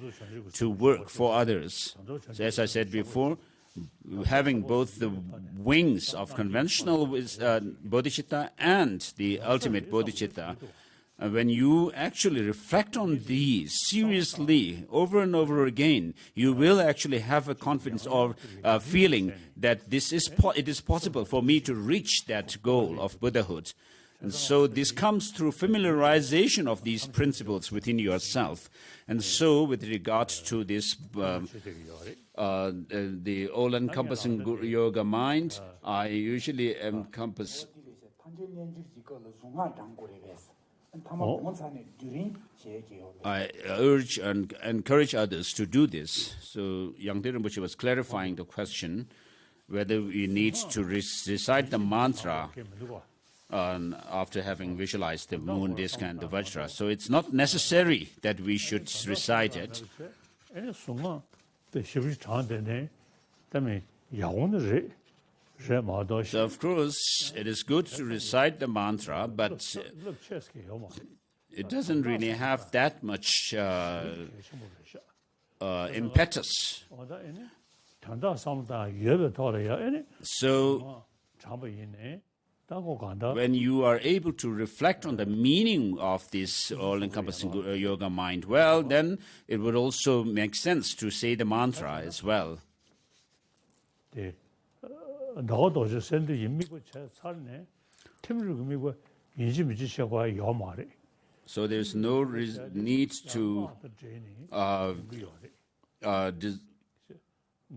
to work for others. So as I said before, having both the wings of conventional bodhicitta and the ultimate bodhicitta, when you actually reflect on these seriously over and over again, you will actually have a confidence or a feeling that it is possible for me to reach that goal of Buddhahood. And so this comes through familiarization of these principles within yourself. And so with regard to this, the all-encompassing yoga mind, I usually encompass... I urge and encourage others to do this. So Yangde Rinpoche was clarifying the question whether we need to recite the mantra after having visualized the moon disk and the Vajra. So it's not necessary that we should recite it. So of course, it is good to recite the mantra, but it doesn't really have that much impetus. So when you are able to reflect on the meaning of this all-encompassing yoga mind, well, then it would also make sense to say the mantra as well. So there's no need to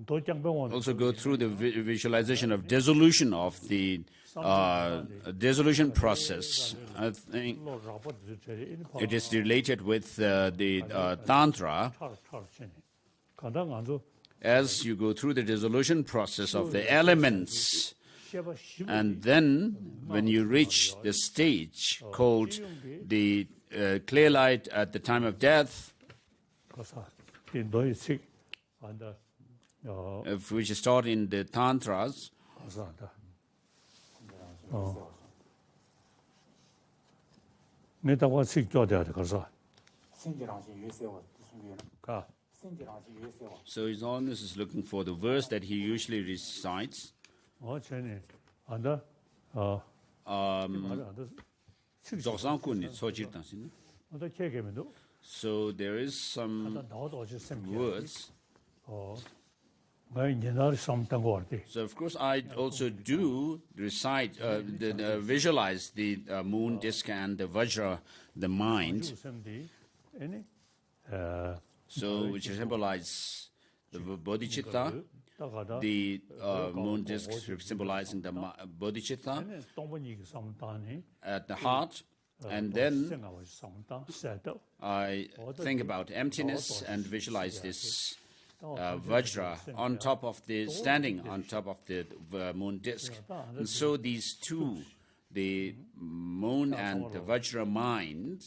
also go through the visualization of dissolution of the dissolution process. I think it is related with the Tantra. As you go through the dissolution process of the elements, and then when you reach the stage called the clear light at the time of death, which is taught in the Tantras, so His Holiness is looking for the verse that he usually recites. So there is some words. So of course I also do recite, visualize the moon disk and the Vajra, the mind. So which symbolize the bodhicitta, the moon disk symbolizing the bodhicitta at the heart, and then I think about emptiness and visualize this Vajra on top of the, standing on top of the moon disk. And so these two, the moon and the Vajra mind,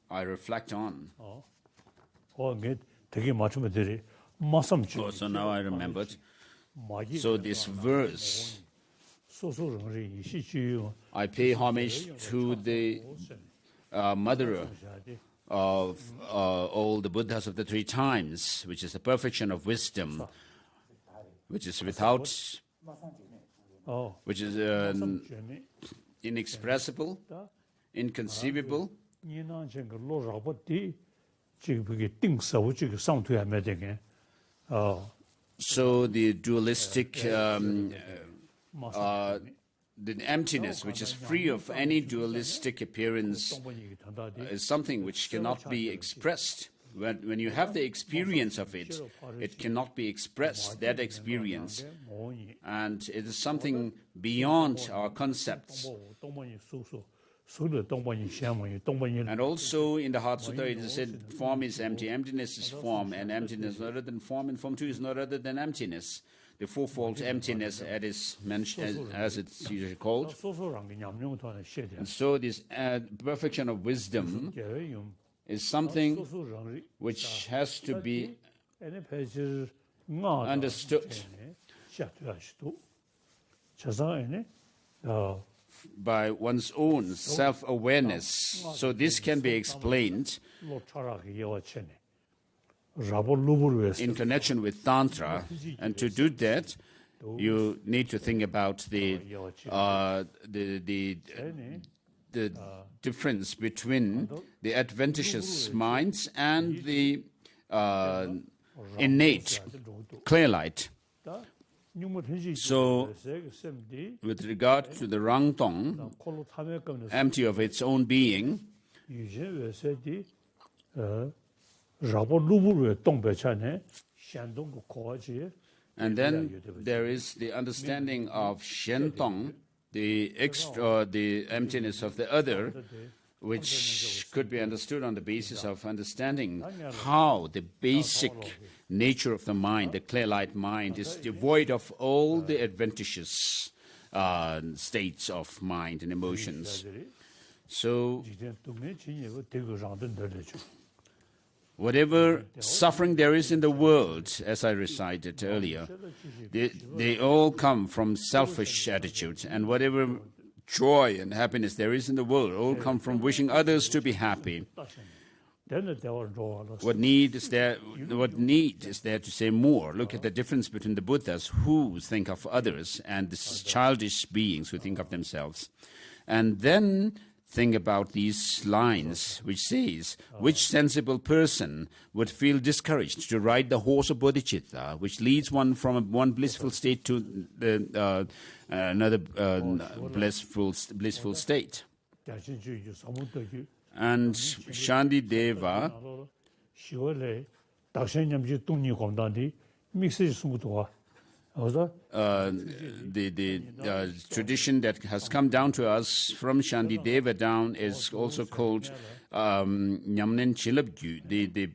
I reflect on. Oh, so now I remembered. So this verse, I pay homage to the mother of all the Buddhas of the three times, which is the perfection of wisdom, which is without, which is inexpressible, inconceivable. So the dualistic, the emptiness, which is free of any dualistic appearance, is something which cannot be expressed. When you have the experience of it, it cannot be expressed, that experience. And it is something beyond our concepts. And also in the Heart Sutta it is said, form is empty, emptiness is form, and emptiness is not other than form, and form too is not other than emptiness. The fourfold emptiness, as it's usually called. And so this perfection of wisdom is something which has to be understood by one's own self-awareness. So this can be explained in connection with Tantra, and to do that, you need to think about the difference between the adventitious minds and the innate clear light. So, with regard to the Rangtong, empty of its own being, and then there is the understanding of Shentong, the emptiness of the other, which could be understood on the basis of understanding how the basic nature of the mind, the clear light mind, is devoid of all the adventitious states of mind and emotions. So, whatever suffering there is in the world, as I recited earlier, they all come from selfish attitudes, and whatever joy and happiness there is in the world all come from wishing others to be happy. What need is there to say more? Look at the difference between the Buddhas who think of others and the childish beings who think of themselves. And then think about these lines which says, which sensible person would feel discouraged to ride the horse of bodhicitta, which leads one from one blissful state to another blissful state. And Shanti Deva 다시냠지 동니 공단디 믹스 숨도와. The tradition that has come down to us from Shantideva down is also called Nyamnen Chilabgyu, the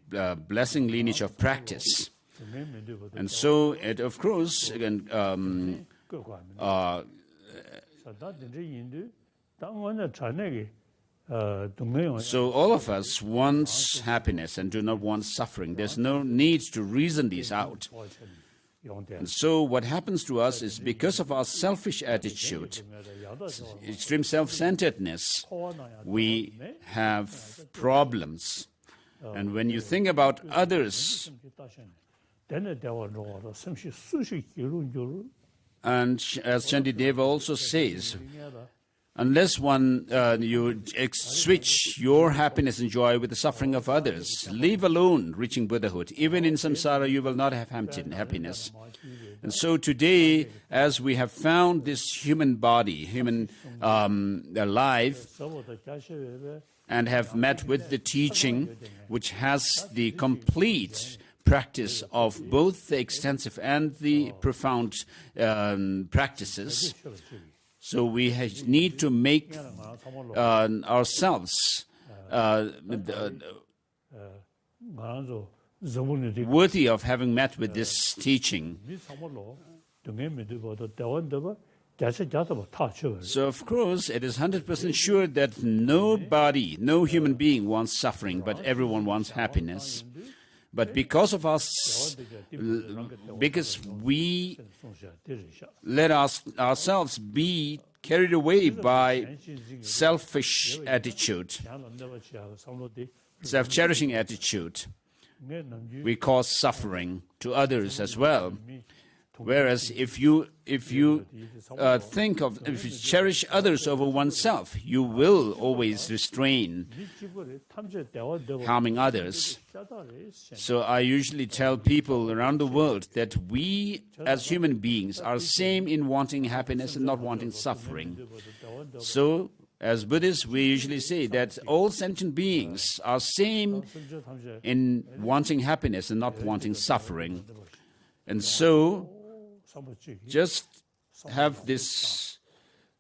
blessing lineage of practice. And so, it, of course, again, so all of us want happiness and do not want suffering. There's no need to reason these out. And so what happens to us is because of our selfish attitude, extreme self-centeredness, we have problems. And when you think about others, and as Shantideva also says, unless you switch your happiness and joy with the suffering of others, leave alone reaching Buddhahood. Even in samsara, you will not have happiness. And so today, as we have found this human body, human life, and have met with the teaching, which has the complete practice of both the extensive and the profound practices, so we need to make ourselves worthy of having met with this teaching. So, of course, it is 100% sure that nobody, no human being wants suffering, but everyone wants happiness. But because of us, because we let ourselves be carried away by selfish attitude, self-cherishing attitude, we cause suffering to others as well. Whereas if you cherish others over oneself, you will always restrain harming others. So I usually tell people around the world that we as human beings are same in wanting happiness and not wanting suffering. So as Buddhists, we usually say that all sentient beings are same in wanting happiness and not wanting suffering. And so just have this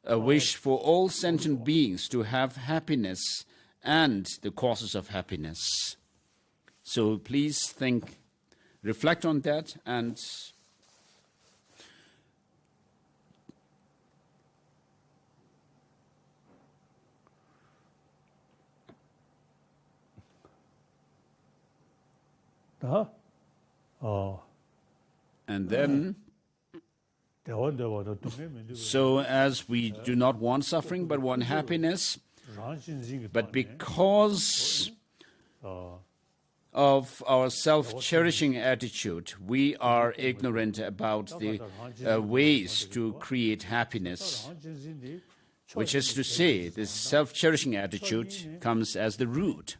wish for all sentient beings to have happiness and the causes of happiness. So please reflect on that, and then, so as we do not want suffering but want happiness, but because of our self-cherishing attitude, we are ignorant about the ways to create happiness, which is to say, this self-cherishing attitude comes as the root.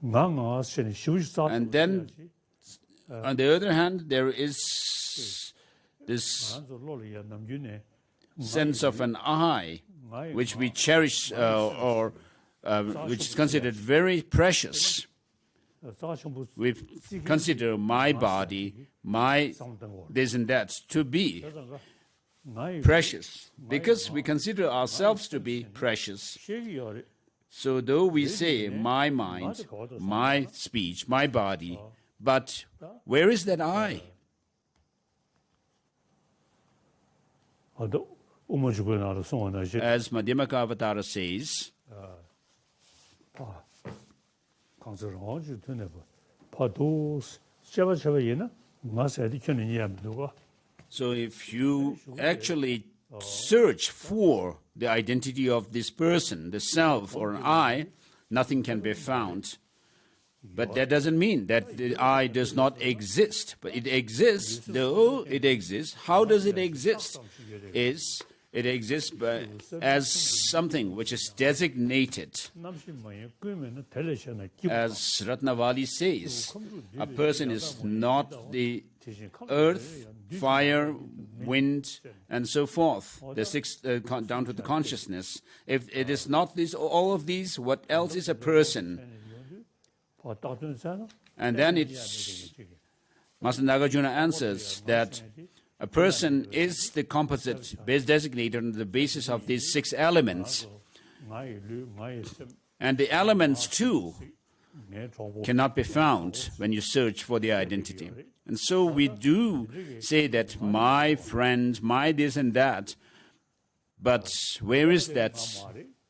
And then, on the other hand, there is this sense of an I, which we cherish which is considered very precious. We consider my body, my this and that to be precious, because we consider ourselves to be precious. So though we say my mind, my speech, my body, but where is that I? As Madhyamaka Avatara says, so if you actually search for the identity of this person, the self or an I, nothing can be found. But that doesn't mean that the I does not exist. But it exists, though it exists. How does it exist? It exists as something which is designated. As Ratnavali says, a person is not the earth, fire, wind, and so forth, the six down to the consciousness. If it is not all of these, what else is a person? And then Master Nagarjuna answers that a person is the composite base designated on the basis of these 6 elements. And the elements too cannot be found when you search for the identity. And so we do say that my friend, my this and that, but where is that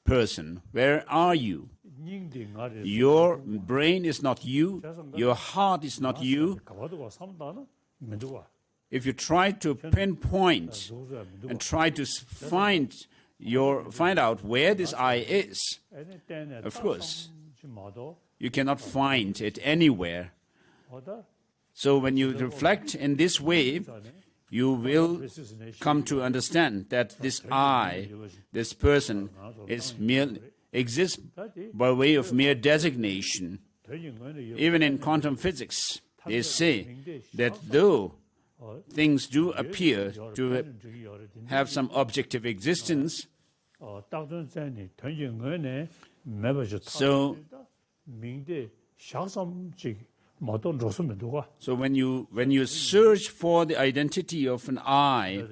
person? Where are you? Your brain is not you, your heart is not you. If you try to pinpoint and try to find out where this I is, of course, you cannot find it anywhere. So when you reflect in this way, you will come to understand that this I, this person, exists by way of mere designation. Even in quantum physics, they say that though things do appear to have some objective existence, so when you search for the identity of an I,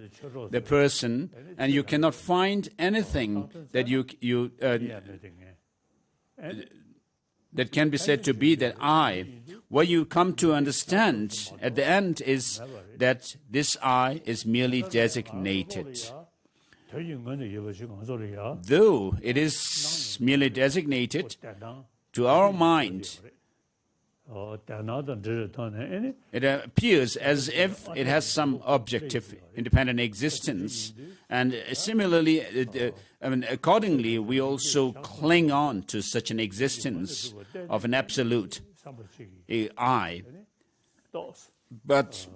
the person, and you cannot find anything that that can be said to be that I, what you come to understand at the end is that this I is merely designated. Though it is merely designated, to our mind, it appears as if it has some objective, independent existence. And similarly, accordingly, we also cling on to such an existence of an absolute I. But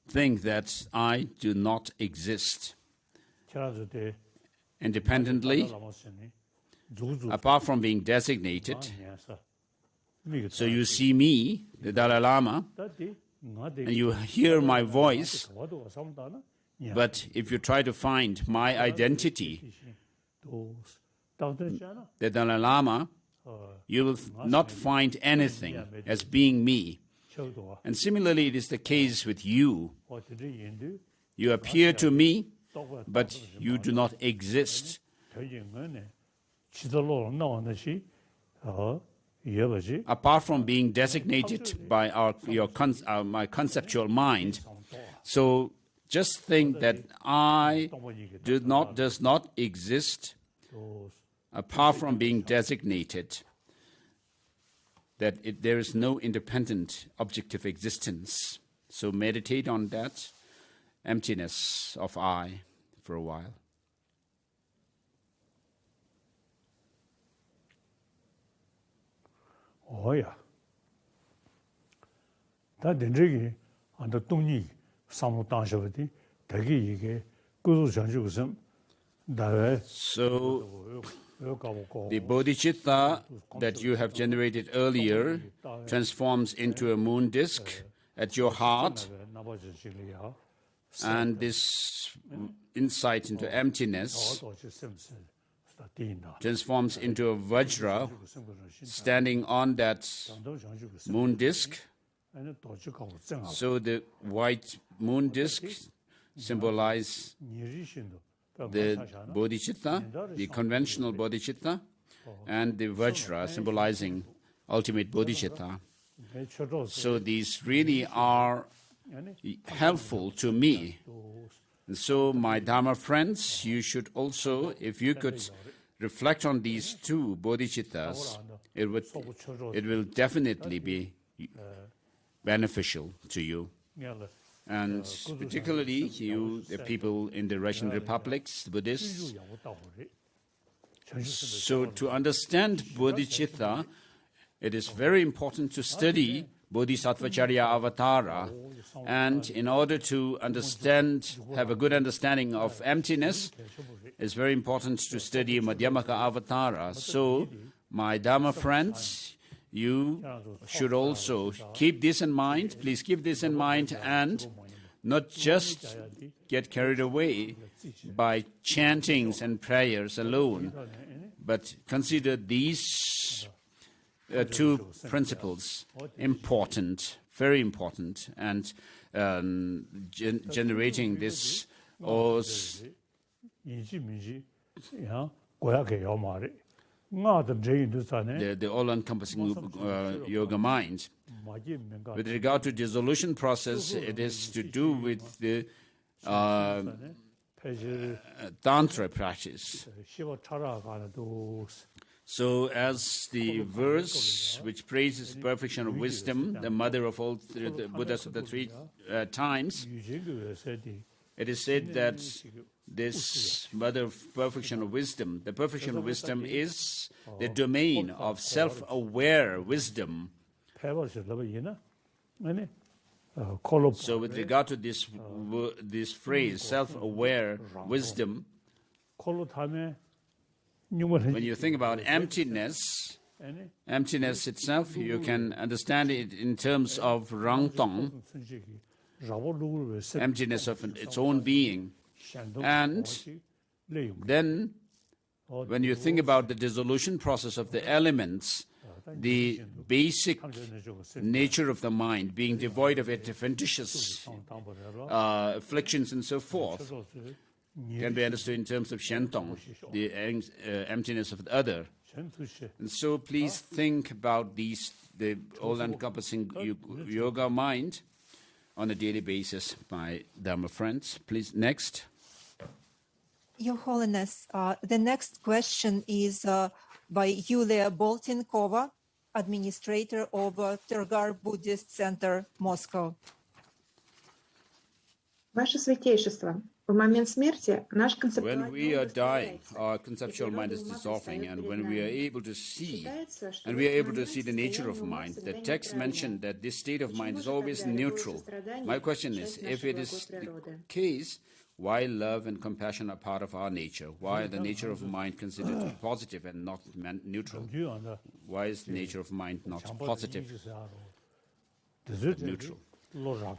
think that I do not exist independently, apart from being designated. So you see me, the Dalai Lama, and you hear my voice, but if you try to find my identity, the Dalai Lama, you will not find anything as being me. And similarly, it is the case with you. You appear to me, but you do not exist. Apart from being designated by my conceptual mind. So just think that I does not exist apart from being designated, that there is no independent objective existence. So meditate on that emptiness of I for a while. 오야. 다 된저기 안도 동이 사무 당셔버디 되게 이게 꾸수 전주고선 다에 So the bodhicitta that you have generated earlier transforms into a moon disk at your heart, and this insight into emptiness transforms into a vajra standing on that moon disk. So the white moon disk symbolizes the bodhicitta, the conventional bodhicitta, and the vajra symbolizing ultimate bodhicitta. So these really are helpful to me. And so, my Dharma friends, you should also, if you could reflect on these two bodhicittas, it will definitely be beneficial to you. And particularly you, the people in the Russian republics, the Buddhists. So to understand bodhicitta, it is very important to study Bodhisattvacharya Avatara. And in order to have a good understanding of emptiness, it's very important to study Madhyamaka Avatara. So, my Dharma friends, you should also keep this in mind. Please keep this in mind and not just get carried away by chantings and prayers alone, but consider these two principles, important, very important, and generating this the all-encompassing yoga mind. With regard to dissolution process, it is to do with the Tantra practice. So as the verse which praises perfection of wisdom, the mother of all the Buddhas of the three times, it is said that this mother of perfection of wisdom, the perfection of wisdom is the domain of self-aware wisdom. So with regard to this phrase, self-aware wisdom, when you think about emptiness itself, you can understand it in terms of rangtong, emptiness of its own being. And then when you think about the dissolution process of the elements, the basic nature of the mind being devoid of adventitious afflictions and so forth can be understood in terms of shentong, the emptiness of the other. And so please think about the all-encompassing yoga mind on a daily basis, my Dharma friends. Please, next. Your Holiness, the next question is by Yulia Boltinkova, administrator of Tergar Buddhist Center, Moscow. Ваше Святейшество, в момент смерти наш When we are dying, our conceptual mind is dissolving, and when we are able to see, the nature of mind, the text mentioned that this state of mind is always neutral. My question is, if it is the case, why love and compassion are part of our nature? Why the nature of mind considered to be positive and not neutral? Why is the nature of mind not positive but neutral?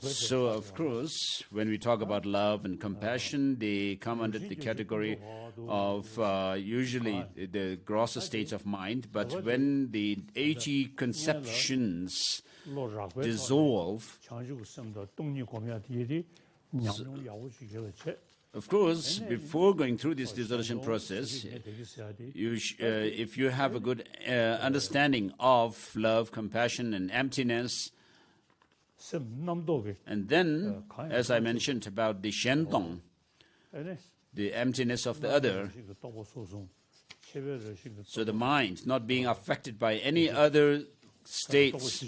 So, of course, when we talk about love and compassion, they come under the category of usually the grosser states of mind. But when the 80 conceptions dissolve, of course, before going through this dissolution process, if you have a good understanding of love, compassion, and emptiness, and then, as I mentioned about the shentong, the emptiness of the other, so the mind not being affected by any other states,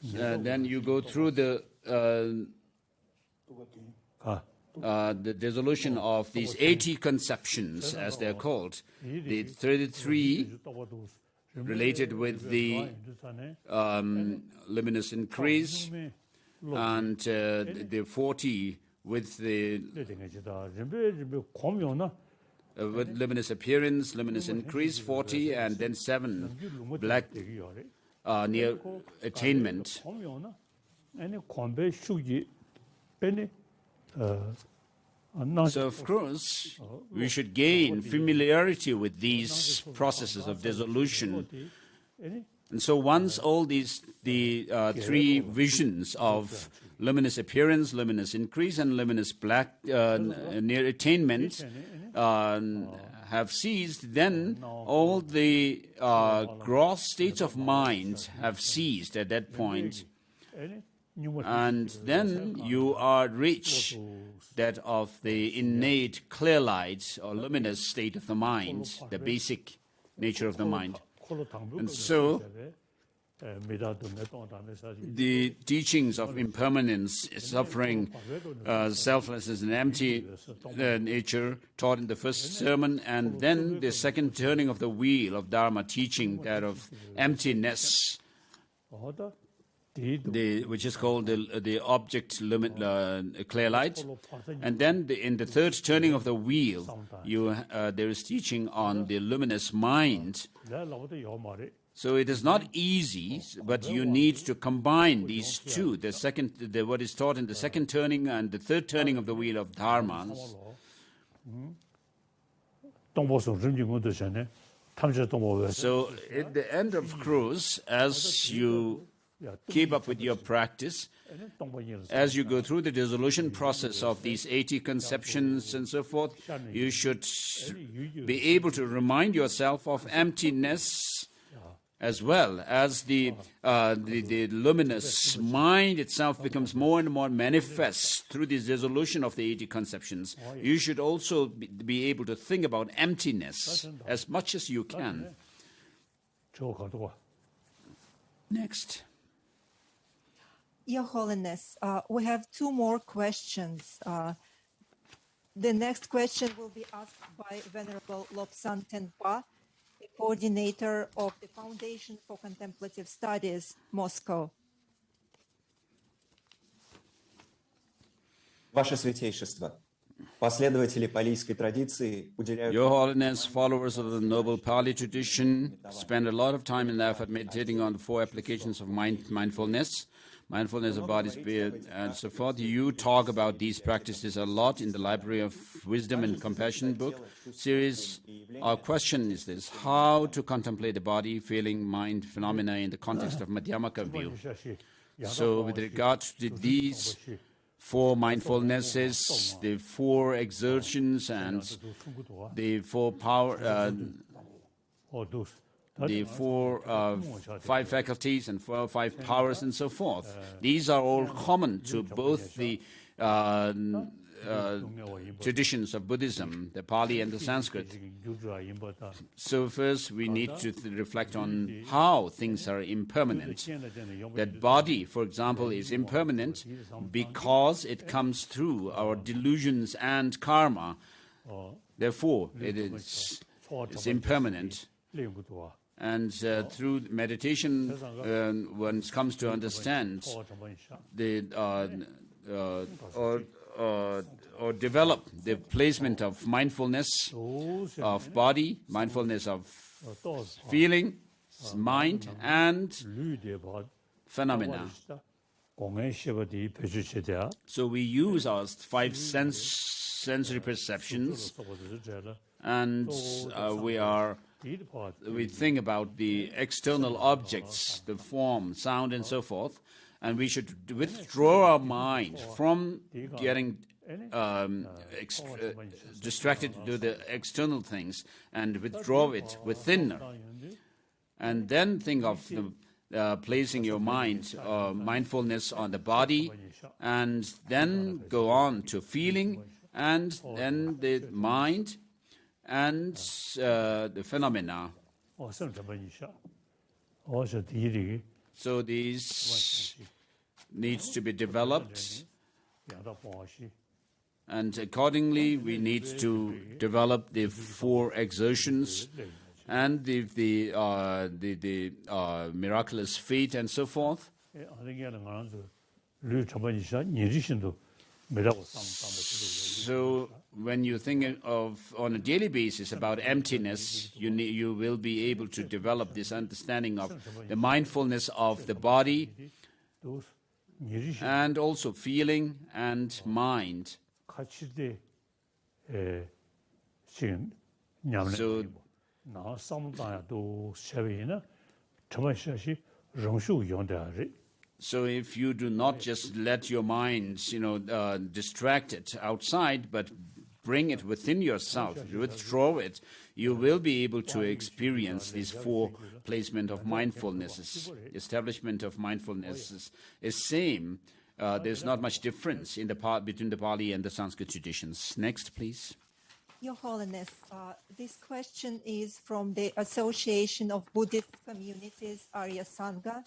then you go through the dissolution of these 80 conceptions, as they're called, the 33 related with the luminous increase, and the 40 with the with luminous appearance, luminous increase, 40, and then 7 black near attainment. So, of course, we should gain familiarity with these processes of dissolution. And so once all the 3 visions of luminous appearance, luminous increase, and luminous black near attainment have ceased, then all the gross states of mind have ceased at that point. And then you are reached that of the innate clear light or luminous state of the mind, the basic nature of the mind. And so the teachings of impermanence, suffering, selflessness, and empty nature taught in the first sermon, and then the second turning of the wheel of Dharma teaching, that of emptiness, which is called the object clear light, and then in the third turning of the wheel, there is teaching on the luminous mind. So it is not easy, but you need to combine these two: what is taught in the second turning and the third turning of the wheel of dharmas. So at the end of cruise, as you keep up with your practice, as you go through the dissolution process of these 80 conceptions and so forth, you should be able to remind yourself of emptiness, as well as the luminous mind itself becomes more and more manifest through this dissolution of the 80 conceptions. You should also be able to think about emptiness as much as you can. Next. Your Holiness, we have two more questions. The next question will be asked by Venerable Lobsang Tenpa, the coordinator of the Foundation for Contemplative Studies, Moscow. Ваше Святейшество, последователи палийской традиции уделяют... Your Holiness, followers of the noble Pali tradition, spend a lot of time and effort meditating on the four applications of mindfulness of body, spirit, and so forth. You talk about these practices a lot in the Library of Wisdom and Compassion book series. Our question is this: how to contemplate the body, feeling, mind phenomena in the context of Madhyamaka view. So with regard to these four mindfulnesses, the four exertions, and the four power, the five faculties and five powers and so forth. These are all common to both the traditions of Buddhism, the Pali and the Sanskrit. So first we need to reflect on how things are impermanent. That body, for example, is impermanent because it comes through our delusions and karma. Therefore, it's impermanent. And through meditation, one comes to understand or develop the placement of mindfulness of body, mindfulness of feeling, mind, and phenomena. So we use our five sensory perceptions, and we think about the external objects, the form, sound, and so forth, and we should withdraw our mind from getting distracted to the external things and withdraw it within, and then think of placing your mindfulness on the body, and then go on to feeling, and then the mind, and the phenomena. So these needs to be developed, and accordingly we need to develop the four exertions and the miraculous feet and so forth. So when you think of on a daily basis about emptiness, you will be able to develop this understanding of the mindfulness of the body and also feeling and mind. So So if you do not just let your mind, distract it outside, but bring it within yourself, withdraw it, you will be able to experience these four placement of mindfulnesses. Establishment of mindfulness is same. There's not much difference in between the Pali and the Sanskrit traditions. Next, please. Your Holiness, this question is from the Association of Buddhist Communities, Arya Sangha.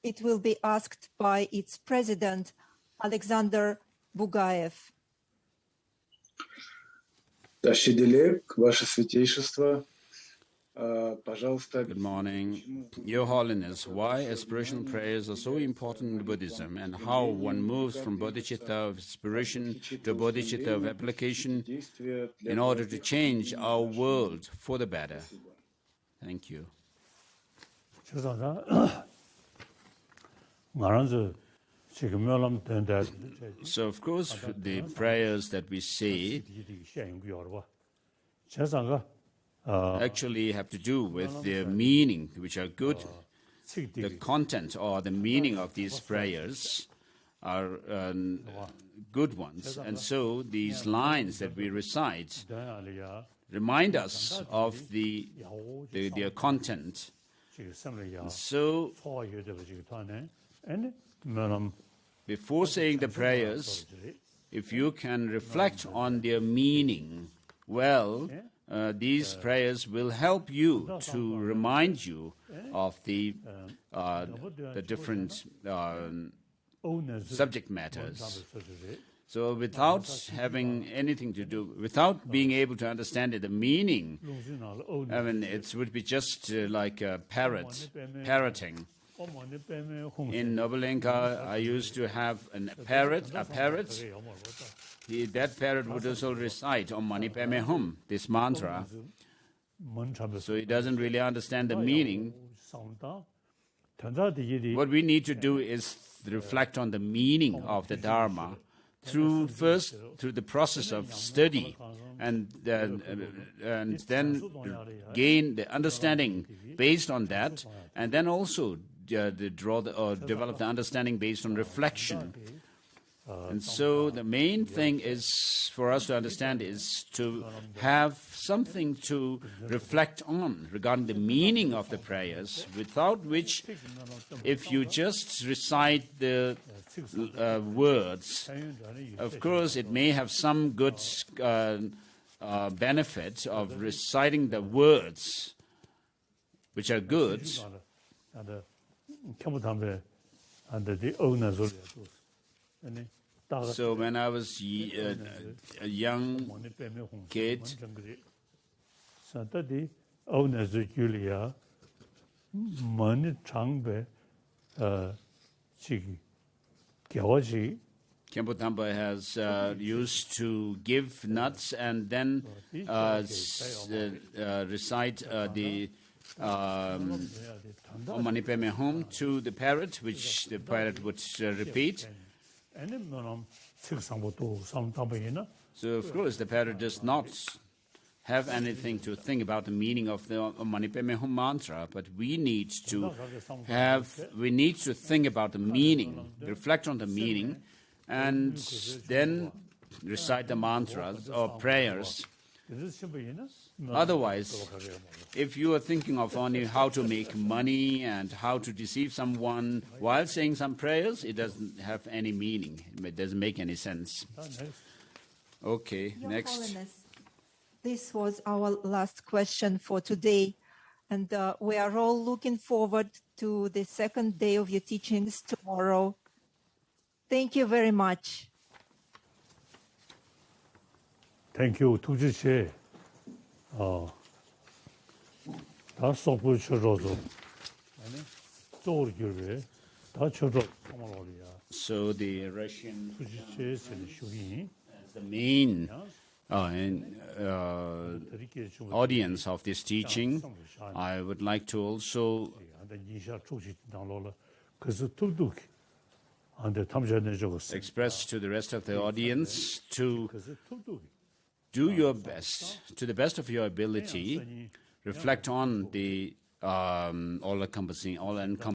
It will be asked by its president, Alexander Bugaev. Good morning. Your Holiness, why aspirational prayers are so important in Buddhism, and how one moves from bodhicitta of aspiration to bodhicitta of application in order to change our world for the better. Thank you. So, of course, the prayers that we say, actually have to do with the meaning, which are good. The content or the meaning of these prayers are good ones. And so these lines that we recite remind us of their content. And so before saying the prayers, if you can reflect on their meaning, well, these prayers will help you to remind you of the different subject matters. So without having anything to do, without being able to understand the meaning, I mean, it would be just like a parroting. In Novolenka, I used to have a parrot. That parrot would also recite Om Mani Padme Hum, this mantra. So he doesn't really understand the meaning. What we need to do is reflect on the meaning of the Dharma through the process of study, and then gain the understanding based on that, and then also develop the understanding based on reflection. And so the main thing is for us to understand is to have something to reflect on regarding the meaning of the prayers, without which, if you just recite the words, of course it may have some good benefit of reciting the words, which are good. So when I was a young kid, Khenpo Thamba has used to give nuts and then recite the Om Mani Padme Hum to the parrot, which the parrot would repeat. So, of course, the parrot does not have anything to think about the meaning of the Om Mani Padme Hum mantra, but we need to think about the meaning, reflect on the meaning, and then recite the mantras or prayers. Otherwise, if you are thinking of only how to make money and how to deceive someone while saying some prayers, it doesn't have any meaning. It doesn't make any sense. Okay, Your next. Holiness, this was our last question for today, and we are all looking forward to the second day of your teachings tomorrow. Thank you very much. Thank you. 투지체 다 속을 쳐줘서 또 교회 다 쳐줘 정말이야. So the Russian 투지체에서 쇼기 as the main audience of this teaching, I would like to also express to the rest of the audience to do your best, to the best of your ability, reflect on the all-encompassing